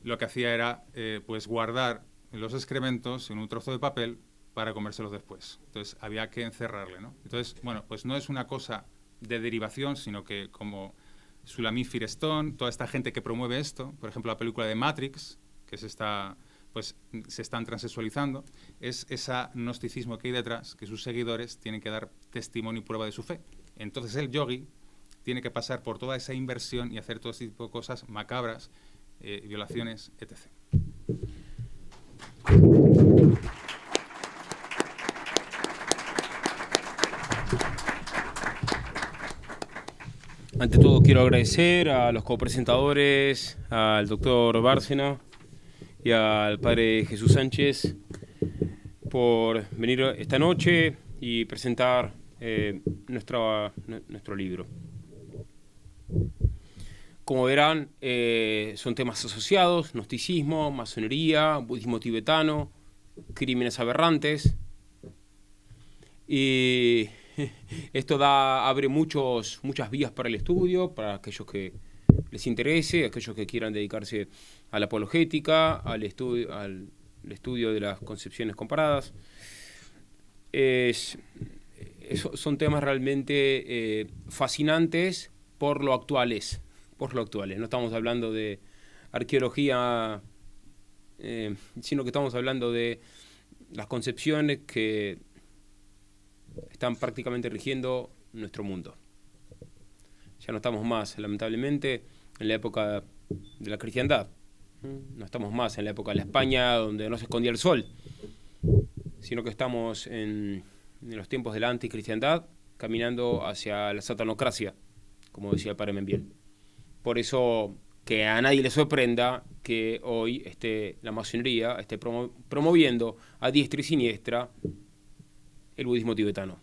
lo que hacía era pues guardar los excrementos en un trozo de papel para comérselos después. Entonces, había que encerrarle, ¿no? Entonces, bueno, pues no es una cosa de derivación, sino que como Sulamit Firestone, toda esta gente que promueve esto, por ejemplo, la película de Matrix, que es esta, pues se están transexualizando, es ese gnosticismo que hay detrás, que sus seguidores tienen que dar testimonio y prueba de su fe. Entonces el yogui tiene que pasar por toda esa inversión y hacer todo ese tipo de cosas macabras, violaciones, etc. Ante todo quiero agradecer a los copresentadores, al doctor Bárcena y al padre Jesús Sánchez por venir esta noche y presentar nuestro libro. Como verán, son temas asociados: gnosticismo, masonería, budismo tibetano, crímenes aberrantes. Y esto abre muchas vías para el estudio, para aquellos que les interese, aquellos que quieran dedicarse a la apologética, al estudio de las concepciones comparadas. Son temas realmente fascinantes por lo actuales. No estamos hablando de arqueología, sino que estamos hablando de las concepciones que están prácticamente rigiendo nuestro mundo. Ya no estamos más, lamentablemente, en la época de la cristiandad. No estamos más en la época de la España donde no se escondía el sol, sino que estamos en los tiempos de la anticristiandad, caminando hacia la satanocracia, como decía el padre Membiel. Por eso, que a nadie le sorprenda que hoy la masonería esté promoviendo a diestra y siniestra el budismo tibetano.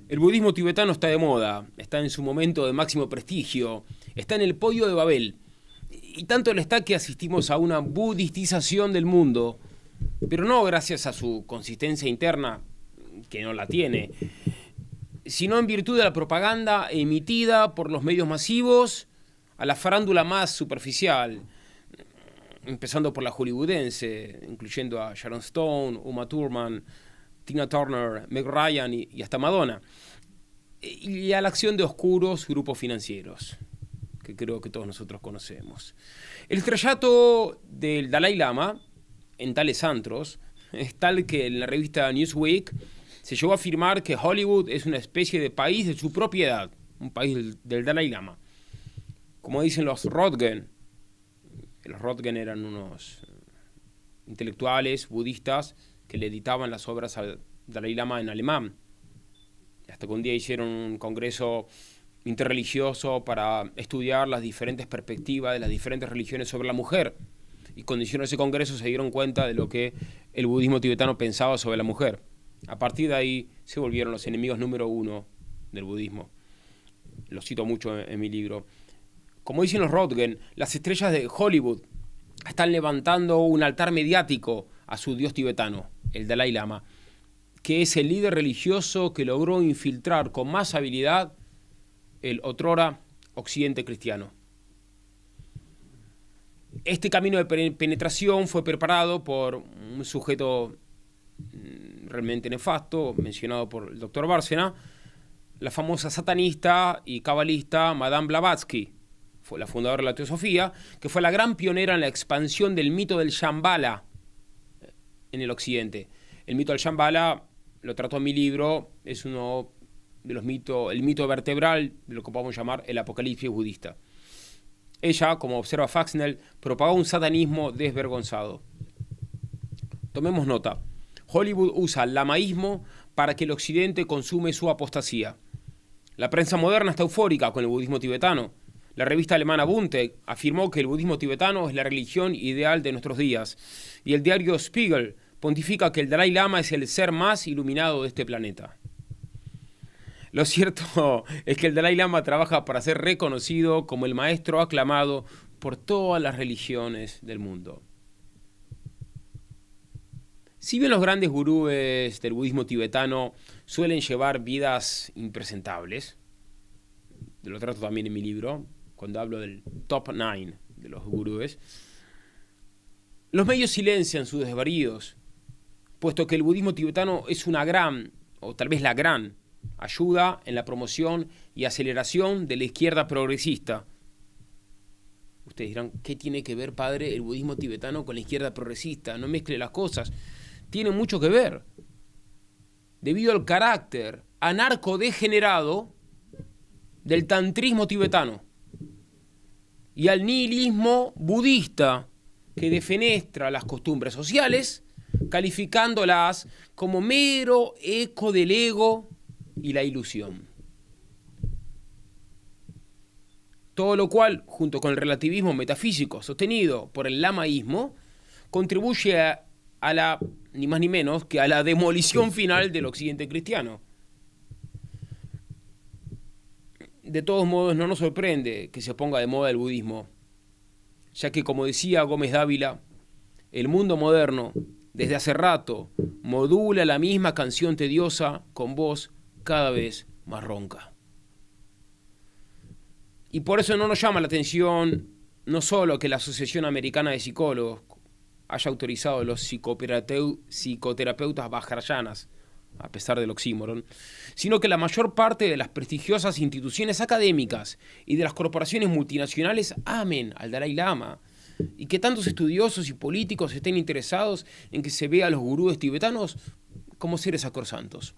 El budismo tibetano está de moda, está en su momento de máximo prestigio, está en el podio de Babel. Y tanto le está que asistimos a una budistización del mundo, pero no gracias a su consistencia interna, que no la tiene, sino en virtud de la propaganda emitida por los medios masivos a la farándula más superficial, empezando por la hollywoodense, incluyendo a Sharon Stone, Uma Thurman, Tina Turner, Meg Ryan y hasta Madonna, y a la acción de oscuros grupos financieros, que creo que todos nosotros conocemos. El estrellato del Dalai Lama en tales antros es tal que en la revista Newsweek se llegó a afirmar que Hollywood es una especie de país de su propiedad, un país del Dalai Lama. Como dicen los Roentgen eran unos intelectuales budistas que le editaban las obras al Dalai Lama en alemán. Hasta que un día hicieron un congreso interreligioso para estudiar las diferentes perspectivas de las diferentes religiones sobre la mujer. Y cuando hicieron ese congreso se dieron cuenta de lo que el budismo tibetano pensaba sobre la mujer. A partir de ahí se volvieron los enemigos número uno del budismo. Lo cito mucho en mi libro. Como dicen los Röntgen, las estrellas de Hollywood están levantando un altar mediático a su dios tibetano, el Dalai Lama, que es el líder religioso que logró infiltrar con más habilidad el otrora occidente cristiano. Este camino de penetración fue preparado por un sujeto realmente nefasto, mencionado por el doctor Bárcena, la famosa satanista y cabalista Madame Blavatsky, fue la fundadora de la teosofía, que fue la gran pionera en la expansión del mito del Shambhala en el occidente. El mito del Shambhala, lo trato en mi libro, es uno de los mitos, el mito vertebral de lo que podemos llamar el apocalipsis budista. Ella, como observa Faxnell, propagó un satanismo desvergonzado. Tomemos nota. Hollywood usa el lamaísmo para que el occidente consume su apostasía. La prensa moderna está eufórica con el budismo tibetano. La revista alemana Bunte afirmó que el budismo tibetano es la religión ideal de nuestros días. Y el diario Spiegel pontifica que el Dalai Lama es el ser más iluminado de este planeta. Lo cierto es que el Dalai Lama trabaja para ser reconocido como el maestro aclamado por todas las religiones del mundo. Si bien los grandes gurúes del budismo tibetano suelen llevar vidas impresentables, lo trato también en mi libro, cuando hablo del top 9 de los gurúes, los medios silencian sus desvaríos, puesto que el budismo tibetano es una gran, o tal vez la gran, ayuda en la promoción y aceleración de la izquierda progresista. Ustedes dirán, ¿qué tiene que ver, padre, el budismo tibetano con la izquierda progresista? No mezcle las cosas. Tiene mucho que ver. Debido al carácter anarcodegenerado del tantrismo tibetano y al nihilismo budista que defenestra las costumbres sociales, calificándolas como mero eco del ego y la ilusión. Todo lo cual, junto con el relativismo metafísico sostenido por el lamaísmo, contribuye a la, ni más ni menos, que a la demolición final del occidente cristiano. De todos modos, no nos sorprende que se ponga de moda el budismo, ya que, como decía Gómez Dávila, el mundo moderno, desde hace rato, modula la misma canción tediosa con voz cada vez más ronca. Y por eso no nos llama la atención no solo que la Asociación Americana de Psicólogos haya autorizado los psicoterapeutas vajrayanas, a pesar del oxímoron, sino que la mayor parte de las prestigiosas instituciones académicas y de las corporaciones multinacionales amen al Dalai Lama, y que tantos estudiosos y políticos estén interesados en que se vea a los gurúes tibetanos como seres sacrosantos.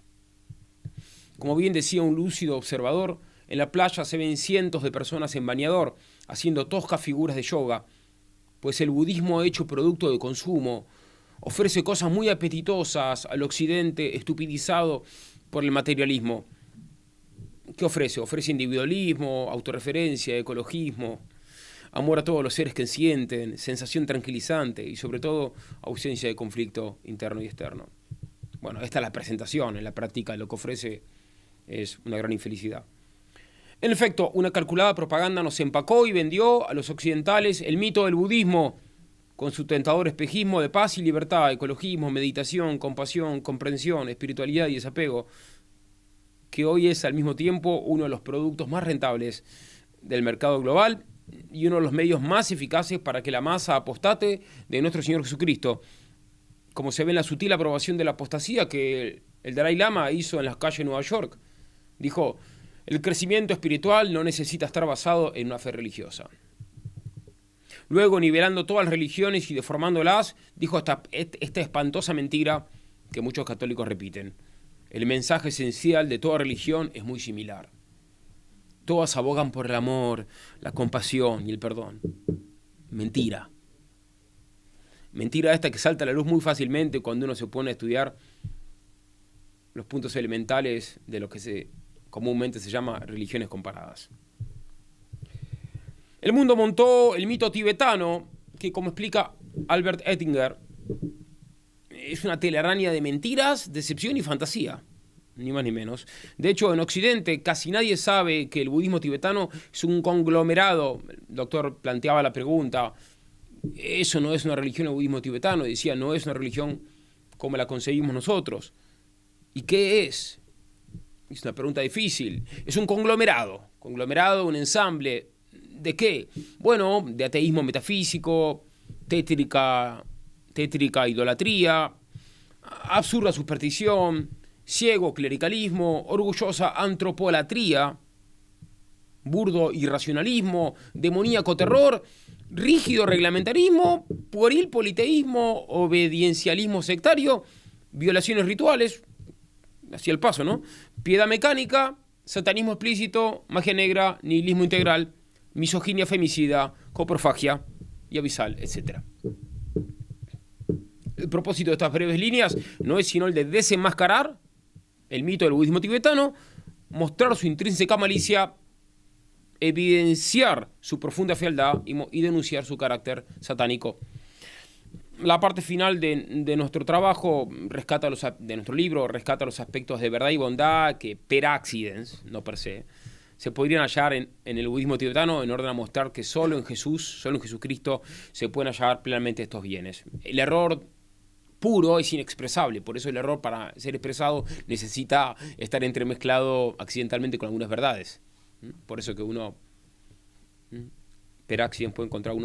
Como bien decía un lúcido observador, en la playa se ven cientos de personas en bañador haciendo toscas figuras de yoga, pues el budismo hecho producto de consumo ofrece cosas muy apetitosas al occidente estupidizado por el materialismo. ¿Qué ofrece? Ofrece individualismo, autorreferencia, ecologismo, amor a todos los seres que sienten, sensación tranquilizante y sobre todo ausencia de conflicto interno y externo. Bueno, esta es la presentación, en la práctica lo que ofrece es una gran infelicidad. En efecto, una calculada propaganda nos empacó y vendió a los occidentales el mito del budismo, con su tentador espejismo de paz y libertad, ecologismo, meditación, compasión, comprensión, espiritualidad y desapego, que hoy es al mismo tiempo uno de los productos más rentables del mercado global y uno de los medios más eficaces para que la masa apostate de nuestro Señor Jesucristo, como se ve en la sutil aprobación de la apostasía que el Dalai Lama hizo en las calles de Nueva York. Dijo, el crecimiento espiritual no necesita estar basado en una fe religiosa. Luego, nivelando todas las religiones y deformándolas, dijo esta espantosa mentira que muchos católicos repiten. El mensaje esencial de toda religión es muy similar. Todas abogan por el amor, la compasión y el perdón. Mentira. mentira esta que salta a la luz muy fácilmente cuando uno se pone a estudiar los puntos elementales de lo que comúnmente se llama religiones comparadas. El mundo montó el mito tibetano, que como explica Albert Ettinger, es una telaraña de mentiras, decepción y fantasía, ni más ni menos. De hecho, en Occidente casi nadie sabe que el budismo tibetano es un conglomerado. El doctor planteaba la pregunta, eso no es una religión el budismo tibetano, decía, no es una religión como la concebimos nosotros. ¿Y qué es? Es una pregunta difícil. Es un conglomerado, un ensamble. ¿De qué? Bueno, de ateísmo metafísico, tétrica idolatría, absurda superstición, ciego clericalismo, orgullosa antropolatría, burdo irracionalismo, demoníaco terror, rígido reglamentarismo, pueril politeísmo, obediencialismo sectario, violaciones rituales, así el paso, ¿no? Piedad mecánica, satanismo explícito, magia negra, nihilismo integral, misoginia femicida, coprofagia y abisal, etc. El propósito de estas breves líneas no es sino el de desenmascarar el mito del budismo tibetano, mostrar su intrínseca malicia, evidenciar su profunda fealdad y denunciar su carácter satánico. La parte final de nuestro trabajo de nuestro libro rescata los aspectos de verdad y bondad que per accidens, no per se, se podrían hallar en el budismo tibetano en orden a mostrar que solo en Jesucristo se pueden hallar plenamente estos bienes. El error puro es inexpresable, por eso el error para ser expresado necesita estar entremezclado accidentalmente con algunas verdades. Por eso que uno per accidens puede encontrar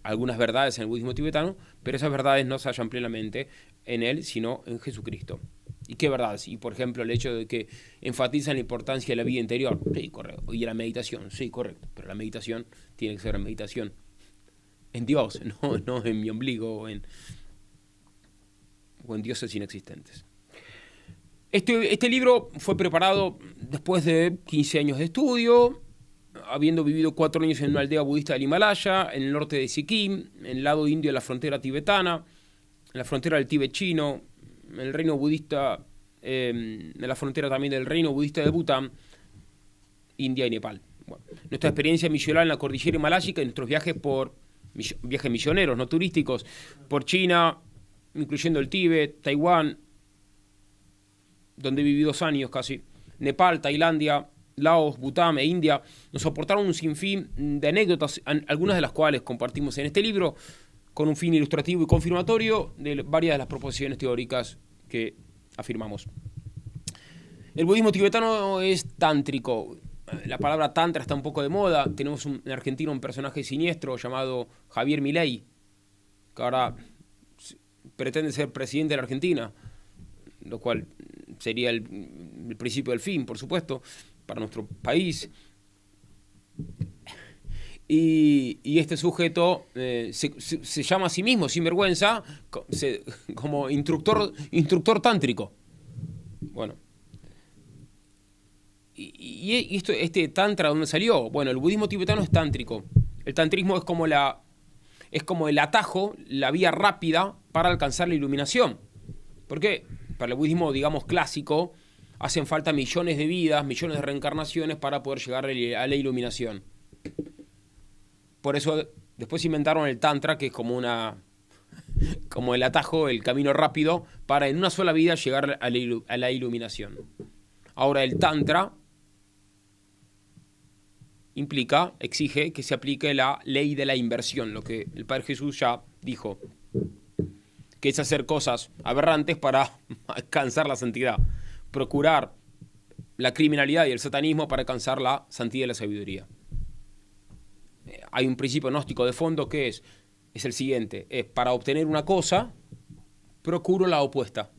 algunas verdades en el budismo tibetano, pero esas verdades no se hallan plenamente en él, sino en Jesucristo. ¿Y qué verdades? Y por ejemplo el hecho de que enfatizan la importancia de la vida interior, sí, correcto, y la meditación, sí, correcto, pero la meditación tiene que ser meditación en Dios, no en mi ombligo o en dioses inexistentes. Este libro fue preparado después de 15 años de estudio, habiendo vivido 4 años en una aldea budista del Himalaya, en el norte de Sikkim, en el lado indio de la frontera tibetana, en la frontera del Tíbet chino, en el reino budista, en la frontera también del reino budista de Bután, India y Nepal. Bueno, nuestra experiencia misional en la cordillera himaláyica y nuestros viajes misioneros, no turísticos, por China, incluyendo el Tíbet, Taiwán, donde viví 2 años casi, Nepal, Tailandia, Laos, Bután e India, nos aportaron un sinfín de anécdotas, algunas de las cuales compartimos en este libro, con un fin ilustrativo y confirmatorio de varias de las proposiciones teóricas que afirmamos. El budismo tibetano es tántrico. La palabra tantra está un poco de moda. Tenemos en Argentina un personaje siniestro llamado Javier Milei, que ahora pretende ser presidente de la Argentina, lo cual sería el principio del fin, por supuesto, para nuestro país. Y este sujeto se llama a sí mismo, sin vergüenza, como instructor tántrico. Bueno. Y este tantra, ¿dónde salió? Bueno, el budismo tibetano es tántrico. El tantrismo es como el atajo, la vía rápida para alcanzar la iluminación. ¿Por qué? Para el budismo, digamos, clásico, hacen falta millones de vidas, millones de reencarnaciones para poder llegar a la iluminación. Por eso después inventaron el tantra, que es como el atajo, el camino rápido para en una sola vida llegar a la iluminación. Ahora el tantra exige que se aplique la ley de la inversión, lo que el Padre Jesús ya dijo, que es hacer cosas aberrantes para alcanzar la santidad, procurar la criminalidad y el satanismo para alcanzar la santidad y la sabiduría. Hay un principio gnóstico de fondo que es el siguiente: es para obtener una cosa, procuro la opuesta.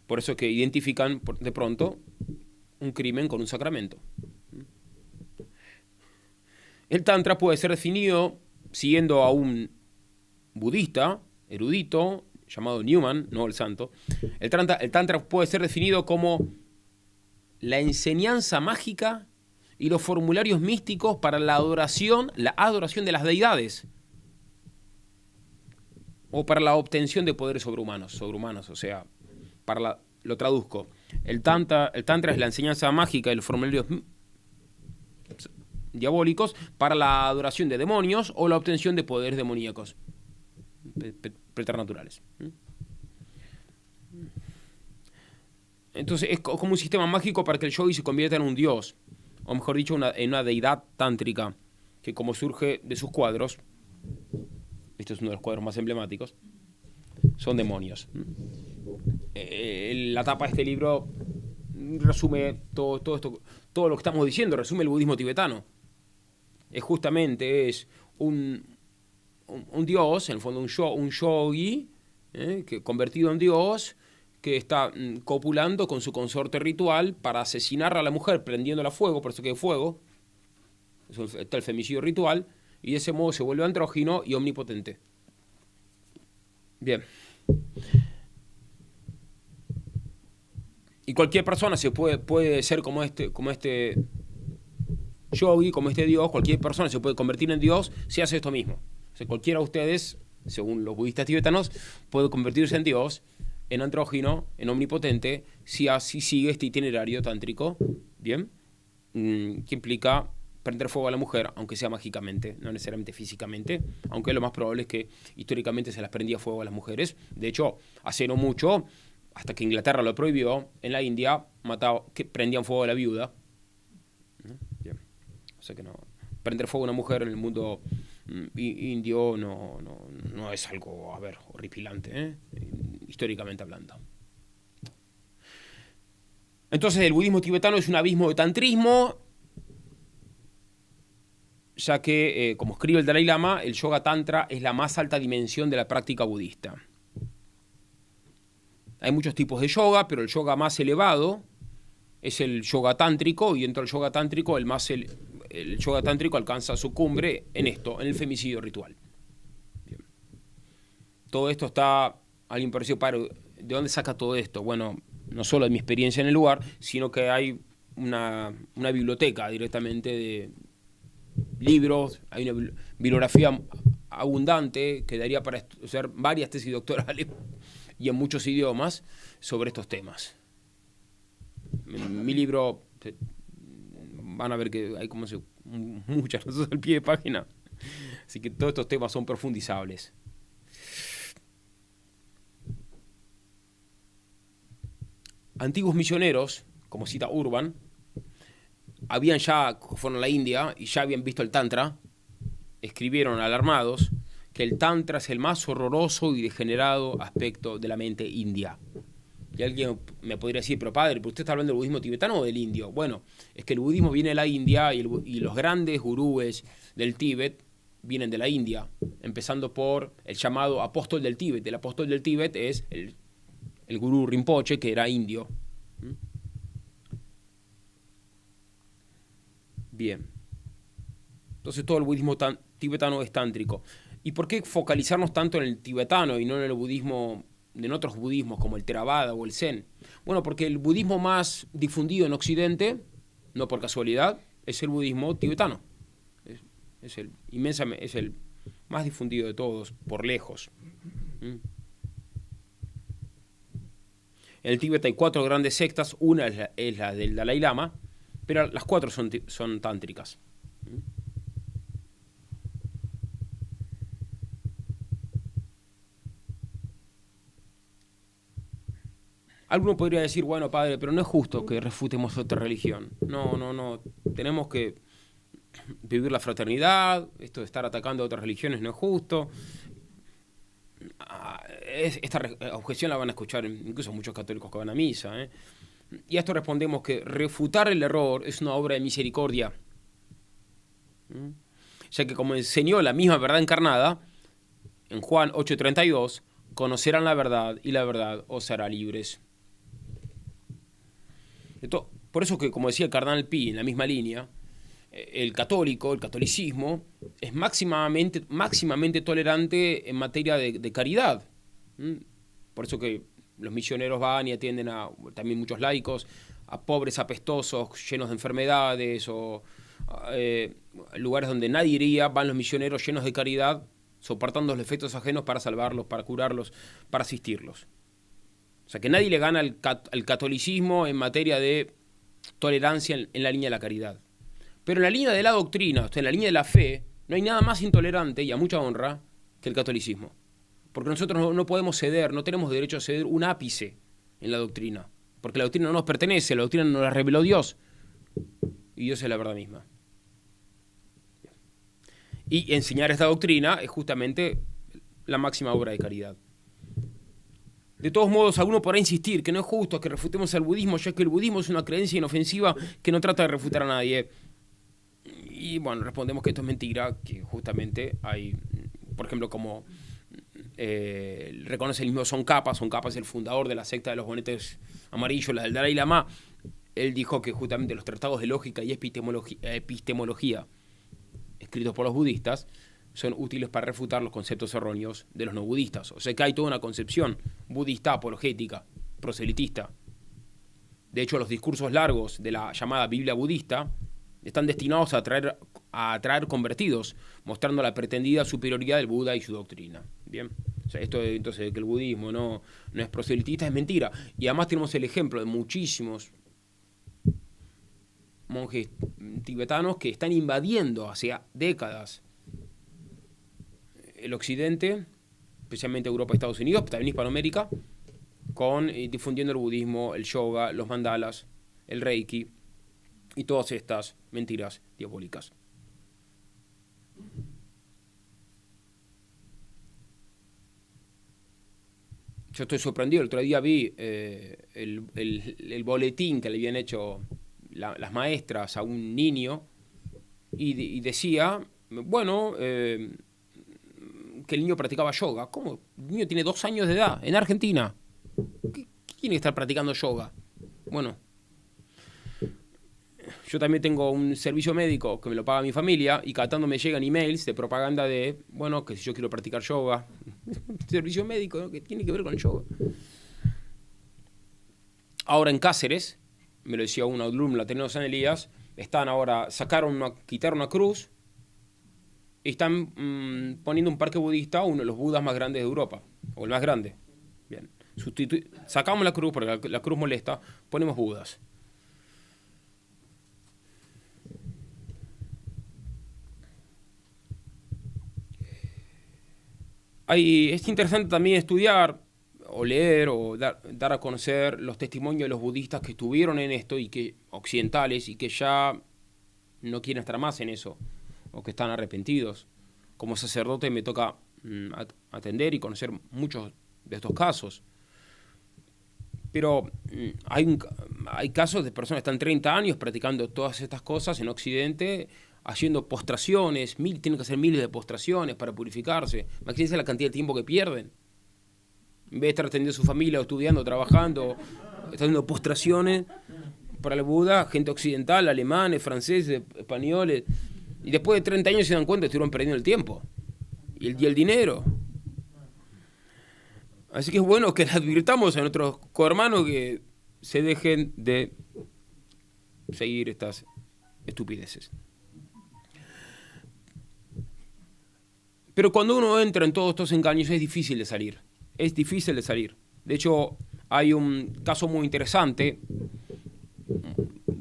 Por eso que identifican de pronto un crimen con un sacramento. El tantra puede ser definido siguiendo a un budista erudito llamado Newman, no el santo. El tantra puede ser definido como la enseñanza mágica y los formularios místicos para la adoración de las deidades o para la obtención de poderes sobrehumanos, o sea, lo traduzco. El tantra es la enseñanza mágica y los formularios diabólicos para la adoración de demonios o la obtención de poderes demoníacos preternaturales. Entonces es como un sistema mágico para que el yogi se convierta en un dios, o mejor dicho, en una deidad tántrica, que como surge de sus cuadros, este es uno de los cuadros más emblemáticos, son demonios. La tapa de este libro resume todo esto, todo lo que estamos diciendo, resume el budismo tibetano. Es un dios, en el fondo un yogi, que convertido en dios, que está copulando con su consorte ritual para asesinar a la mujer prendiéndola a fuego, por eso que hay fuego, está el femicidio ritual, y de ese modo se vuelve andrógino y omnipotente. Bien. Y cualquier persona puede ser como este yogi, como este dios, cualquier persona se puede convertir en dios si hace esto mismo. O sea, cualquiera de ustedes, según los budistas tibetanos, puede convertirse en dios, en andrógino, en omnipotente, si así sigue este itinerario tántrico, ¿bien? Que implica prender fuego a la mujer, aunque sea mágicamente, no necesariamente físicamente, aunque lo más probable es que históricamente se las prendía fuego a las mujeres. De hecho, hace no mucho, hasta que Inglaterra lo prohibió, en la India prendían fuego a la viuda. Bien. O sea que no, prender fuego a una mujer en el mundo indio no es algo, horripilante, históricamente hablando. Entonces el budismo tibetano es un abismo de tantrismo, ya que, como escribe el Dalai Lama, el yoga tantra es la más alta dimensión de la práctica budista. Hay muchos tipos de yoga, pero el yoga más elevado es el yoga tántrico, y dentro del yoga tántrico el yoga tántrico alcanza su cumbre en el femicidio ritual. Bien. Todo esto está, alguien pareció, ¿de dónde saca todo esto? Bueno, no solo de mi experiencia en el lugar, sino que hay una biblioteca directamente de libros, hay una bibliografía abundante que daría para hacer varias tesis doctorales y en muchos idiomas sobre estos temas. En mi libro van a ver que hay muchas cosas al pie de página, así que todos estos temas son profundizables. Antiguos misioneros, como cita Urban, fueron a la India y ya habían visto el Tantra, escribieron alarmados que el Tantra es el más horroroso y degenerado aspecto de la mente india. Y alguien me podría decir, pero padre, ¿pero usted está hablando del budismo tibetano o del indio? Bueno, es que el budismo viene de la India y los grandes gurúes del Tíbet vienen de la India, empezando por el llamado apóstol del Tíbet. El apóstol del Tíbet es el gurú Rinpoche, que era indio. Bien. Entonces todo el budismo tibetano es tántrico. ¿Y por qué focalizarnos tanto en el tibetano y no en el budismo, en otros budismos como el Theravada o el Zen? Bueno, porque el budismo más difundido en Occidente, no por casualidad, es el budismo tibetano. Es el más difundido de todos, por lejos. En el Tíbet hay 4 grandes sectas, una es la del Dalai Lama, pero las 4 son tántricas. Alguno podría decir, bueno, padre, pero no es justo que refutemos otra religión. No. Tenemos que vivir la fraternidad. Esto de estar atacando a otras religiones no es justo. Esta objeción la van a escuchar incluso muchos católicos que van a misa. Y a esto respondemos que refutar el error es una obra de misericordia. Ya que, como enseñó la misma verdad encarnada, en Juan 8:32, conocerán la verdad y la verdad os hará libres. Por eso que, como decía el cardenal Pi, en la misma línea, el catolicismo, es máximamente tolerante en materia de caridad. Por eso que los misioneros van y atienden también muchos laicos, a pobres apestosos, llenos de enfermedades, o lugares donde nadie iría, van los misioneros llenos de caridad, soportando los efectos ajenos para salvarlos, para curarlos, para asistirlos. O sea, que nadie le gana al catolicismo en materia de tolerancia en la línea de la caridad. Pero en la línea de la doctrina, o sea, en la línea de la fe, no hay nada más intolerante y a mucha honra que el catolicismo. Porque nosotros no podemos ceder, no tenemos derecho a ceder un ápice en la doctrina. Porque la doctrina no nos pertenece, la doctrina nos la reveló Dios. Y Dios es la verdad misma. Y enseñar esta doctrina es justamente la máxima obra de caridad. De todos modos, alguno podrá insistir que no es justo que refutemos al budismo, ya que el budismo es una creencia inofensiva que no trata de refutar a nadie. Y bueno, respondemos que esto es mentira, que justamente hay, por ejemplo, como reconoce el mismo Tsongkhapa es el fundador de la secta de los bonetes amarillos, la del Dalai Lama. Él dijo que justamente los tratados de lógica y epistemología escritos por los budistas son útiles para refutar los conceptos erróneos de los no budistas. O sea que hay toda una concepción budista apologética, proselitista. De hecho, los discursos largos de la llamada Biblia budista están destinados a atraer convertidos, mostrando la pretendida superioridad del Buda y su doctrina. Bien, o sea, esto de, entonces, de que el budismo no es proselitista es mentira. Y además tenemos el ejemplo de muchísimos monjes tibetanos que están invadiendo hace décadas el occidente, especialmente Europa y Estados Unidos, también Hispanoamérica, difundiendo el budismo, el yoga, los mandalas, el reiki y todas estas mentiras diabólicas. Yo estoy sorprendido. El otro día vi el boletín que le habían hecho las maestras a un niño y decía, bueno, que el niño practicaba yoga. ¿Cómo? El niño tiene 2 años de edad, en Argentina. ¿Qué tiene que estar practicando yoga? Bueno, yo también tengo un servicio médico que me lo paga mi familia y cada tanto me llegan emails de propaganda de, bueno, que si yo quiero practicar yoga. Servicio médico, ¿no? ¿Qué tiene que ver con yoga? Ahora en Cáceres, me lo decía un alumno, la Ateneo San Elías, quitaron una cruz y están poniendo un parque budista, uno de los budas más grandes de Europa, o el más grande. Bien. Sacamos la cruz, porque la cruz molesta, ponemos budas. Es interesante también estudiar o leer o dar a conocer los testimonios de los budistas que estuvieron en esto y que occidentales y que ya no quieren estar más en eso o que están arrepentidos. Como sacerdote me toca atender y conocer muchos de estos casos. Pero hay casos de personas que están 30 años practicando todas estas cosas en Occidente, haciendo postraciones, tienen que hacer miles de postraciones para purificarse. Imagínense la cantidad de tiempo que pierden. En vez de estar atendiendo a su familia, o estudiando, trabajando, haciendo postraciones para el Buda, gente occidental, alemanes, franceses, españoles. Y después de 30 años se dan cuenta que estuvieron perdiendo el tiempo. Y el dinero. Así que es bueno que le advirtamos a nuestros cohermanos que se dejen de seguir estas estupideces. Pero cuando uno entra en todos estos engaños es difícil de salir. Es difícil de salir. De hecho, hay un caso muy interesante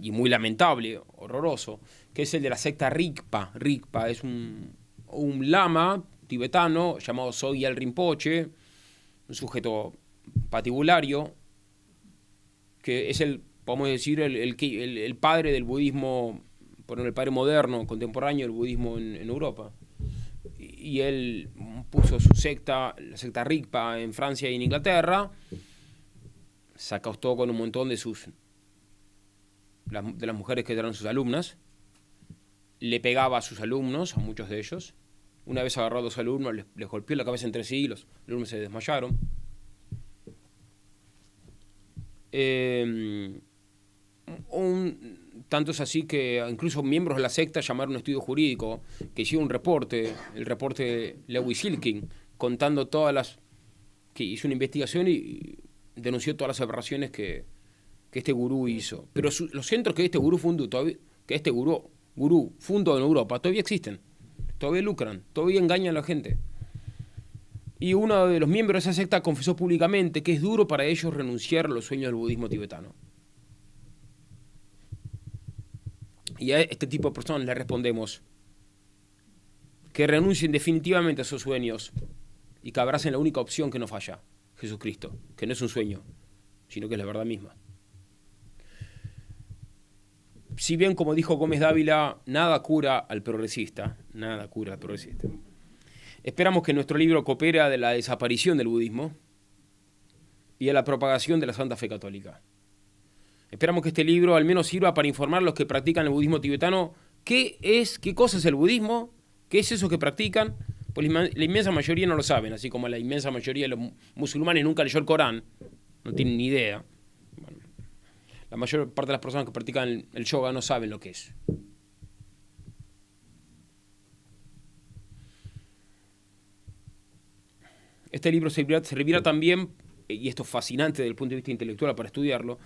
y muy lamentable, horroroso, que es el de la secta Rigpa. Rigpa es un lama tibetano llamado Sogyal Rinpoche, un sujeto patibulario, que es podemos decir, el padre del budismo, el padre moderno, contemporáneo del budismo en Europa. Y él puso su secta, la secta Rigpa, en Francia y en Inglaterra. Se acostó con un montón de las mujeres que eran sus alumnas. Le pegaba a sus alumnos, a muchos de ellos. Una vez agarró a 2 alumnos, les golpeó la cabeza entre sí y los alumnos se desmayaron. Tanto es así que incluso miembros de la secta llamaron a un estudio jurídico que hicieron un reporte, el reporte de Lewis Hilkin, contando que hizo una investigación y denunció todas las aberraciones que que este gurú hizo. Pero los centros que este gurú fundó, gurú fundó en Europa, todavía existen. Todavía lucran, todavía engañan a la gente. Y uno de los miembros de esa secta confesó públicamente que es duro para ellos renunciar a los sueños del budismo tibetano. Y a este tipo de personas le respondemos que renuncien definitivamente a sus sueños y que abracen la única opción que no falla, Jesucristo, que no es un sueño, sino que es la verdad misma. Si bien, como dijo Gómez Dávila, nada cura al progresista, esperamos que nuestro libro coopere a la desaparición del budismo y a la propagación de la Santa Fe Católica. Esperamos que este libro al menos sirva para informar a los que practican el budismo tibetano qué cosa es el budismo, qué es eso que practican, pues la inmensa mayoría no lo saben, así como la inmensa mayoría de los musulmanes nunca leyó el Corán, no tienen ni idea. Bueno, la mayor parte de las personas que practican el yoga no saben lo que es. Este libro servirá también, y esto es fascinante desde el punto de vista intelectual para estudiarlo,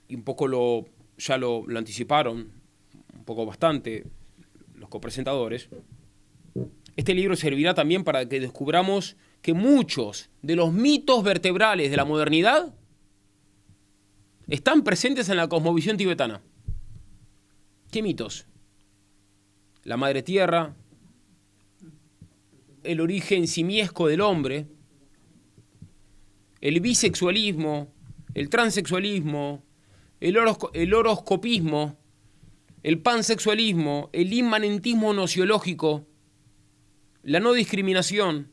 y un poco ya lo anticiparon, un poco bastante, los copresentadores. Este libro servirá también para que descubramos que muchos de los mitos vertebrales de la modernidad están presentes en la cosmovisión tibetana. ¿Qué mitos? La madre tierra, el origen simiesco del hombre, el bisexualismo, el transexualismo, el horoscopismo, el pansexualismo, el inmanentismo nociológico, la no discriminación,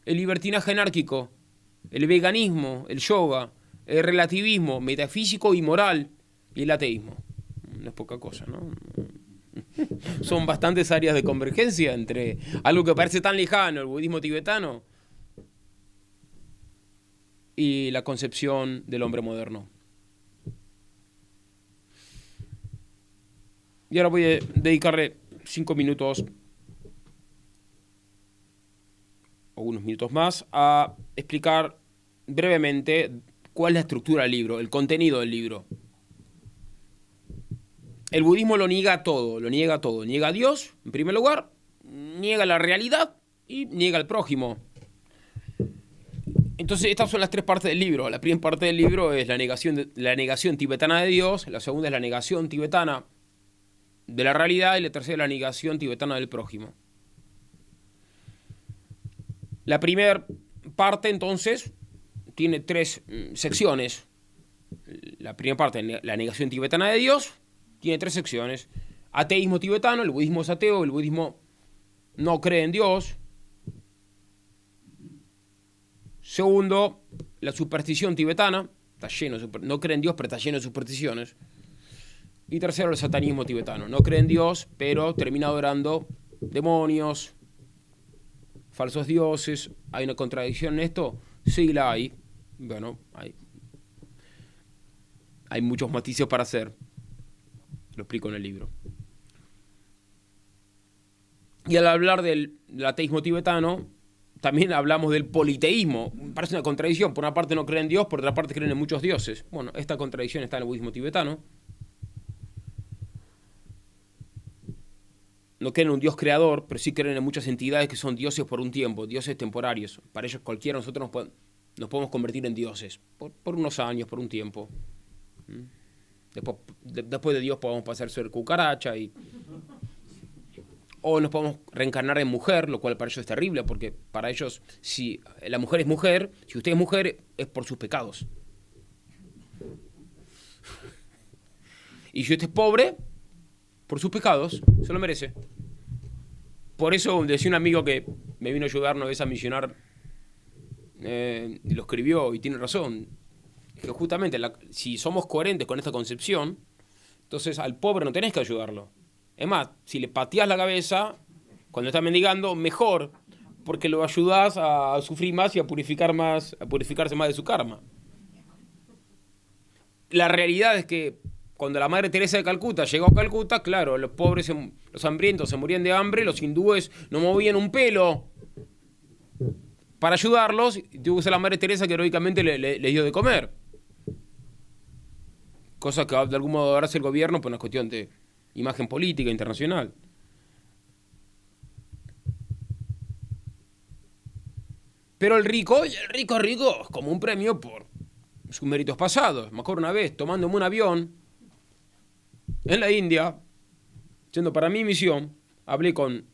el libertinaje anárquico, el veganismo, el yoga, el relativismo metafísico y moral y el ateísmo. No es poca cosa, ¿no? Son bastantes áreas de convergencia entre algo que parece tan lejano, el budismo tibetano, y la concepción del hombre moderno. Y ahora voy a dedicarle 5 minutos o unos minutos más a explicar brevemente cuál es la estructura del libro, el contenido del libro. El budismo lo niega todo. Niega a Dios, en primer lugar, niega la realidad y niega al prójimo. Entonces, estas son las 3 partes del libro. La primera parte del libro es la negación tibetana de Dios, la segunda es la negación tibetana de la realidad y la tercera es la negación tibetana del prójimo. La primera parte, entonces, tiene 3 secciones. La primera parte, la negación tibetana de Dios, tiene 3 secciones. Ateísmo tibetano, el budismo es ateo, el budismo no cree en Dios. Segundo, la superstición tibetana, está lleno no cree en Dios, pero está lleno de supersticiones. Y tercero, el satanismo tibetano, no cree en Dios, pero termina adorando demonios, falsos dioses. ¿Hay una contradicción en esto? Sí, la hay. Bueno, hay muchos matices para hacer. Lo explico en el libro. Y al hablar del ateísmo tibetano, también hablamos del politeísmo. Parece una contradicción. Por una parte no creen en Dios, por otra parte creen en muchos dioses. Bueno, esta contradicción está en el budismo tibetano. No creen en un Dios creador, pero sí creen en muchas entidades que son dioses por un tiempo, dioses temporarios. Para ellos cualquiera de nosotros nos podemos convertir en dioses, por unos años, por un tiempo. Después de Dios podemos pasar a ser cucaracha o nos podemos reencarnar en mujer, lo cual para ellos es terrible, porque para ellos, si la mujer es mujer, si usted es mujer, es por sus pecados. Y si usted es pobre, por sus pecados, se lo merece. Por eso decía un amigo que me vino a ayudar una vez a misionar, y lo escribió, y tiene razón, que justamente si somos coherentes con esta concepción, entonces al pobre no tenés que ayudarlo. Es más, si le pateás la cabeza cuando está mendigando, mejor, porque lo ayudás a sufrir más y a purificarse más de su karma. La realidad es que cuando la Madre Teresa de Calcuta llegó a Calcuta, claro, los pobres, los hambrientos se morían de hambre, los hindúes no movían un pelo para ayudarlos, y tuvo que ser la Madre Teresa que heroicamente les dio de comer. cosa que de algún modo ahora hace el gobierno por una cuestión de imagen política internacional. Pero el rico es como un premio por sus méritos pasados. Me acuerdo una vez, tomándome un avión en la India, yendo para mi misión, hablé con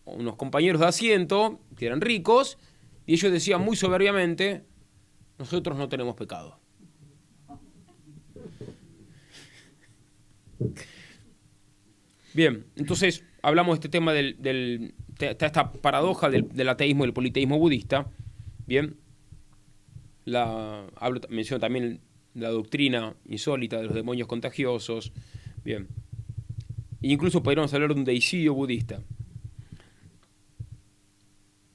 unos compañeros de asiento que eran ricos y ellos decían muy soberbiamente: nosotros no tenemos pecado. Bien, entonces hablamos de este tema esta paradoja del ateísmo y del politeísmo budista. Bien, menciono también la doctrina insólita de los demonios contagiosos. Bien, incluso podríamos hablar de un deicidio budista.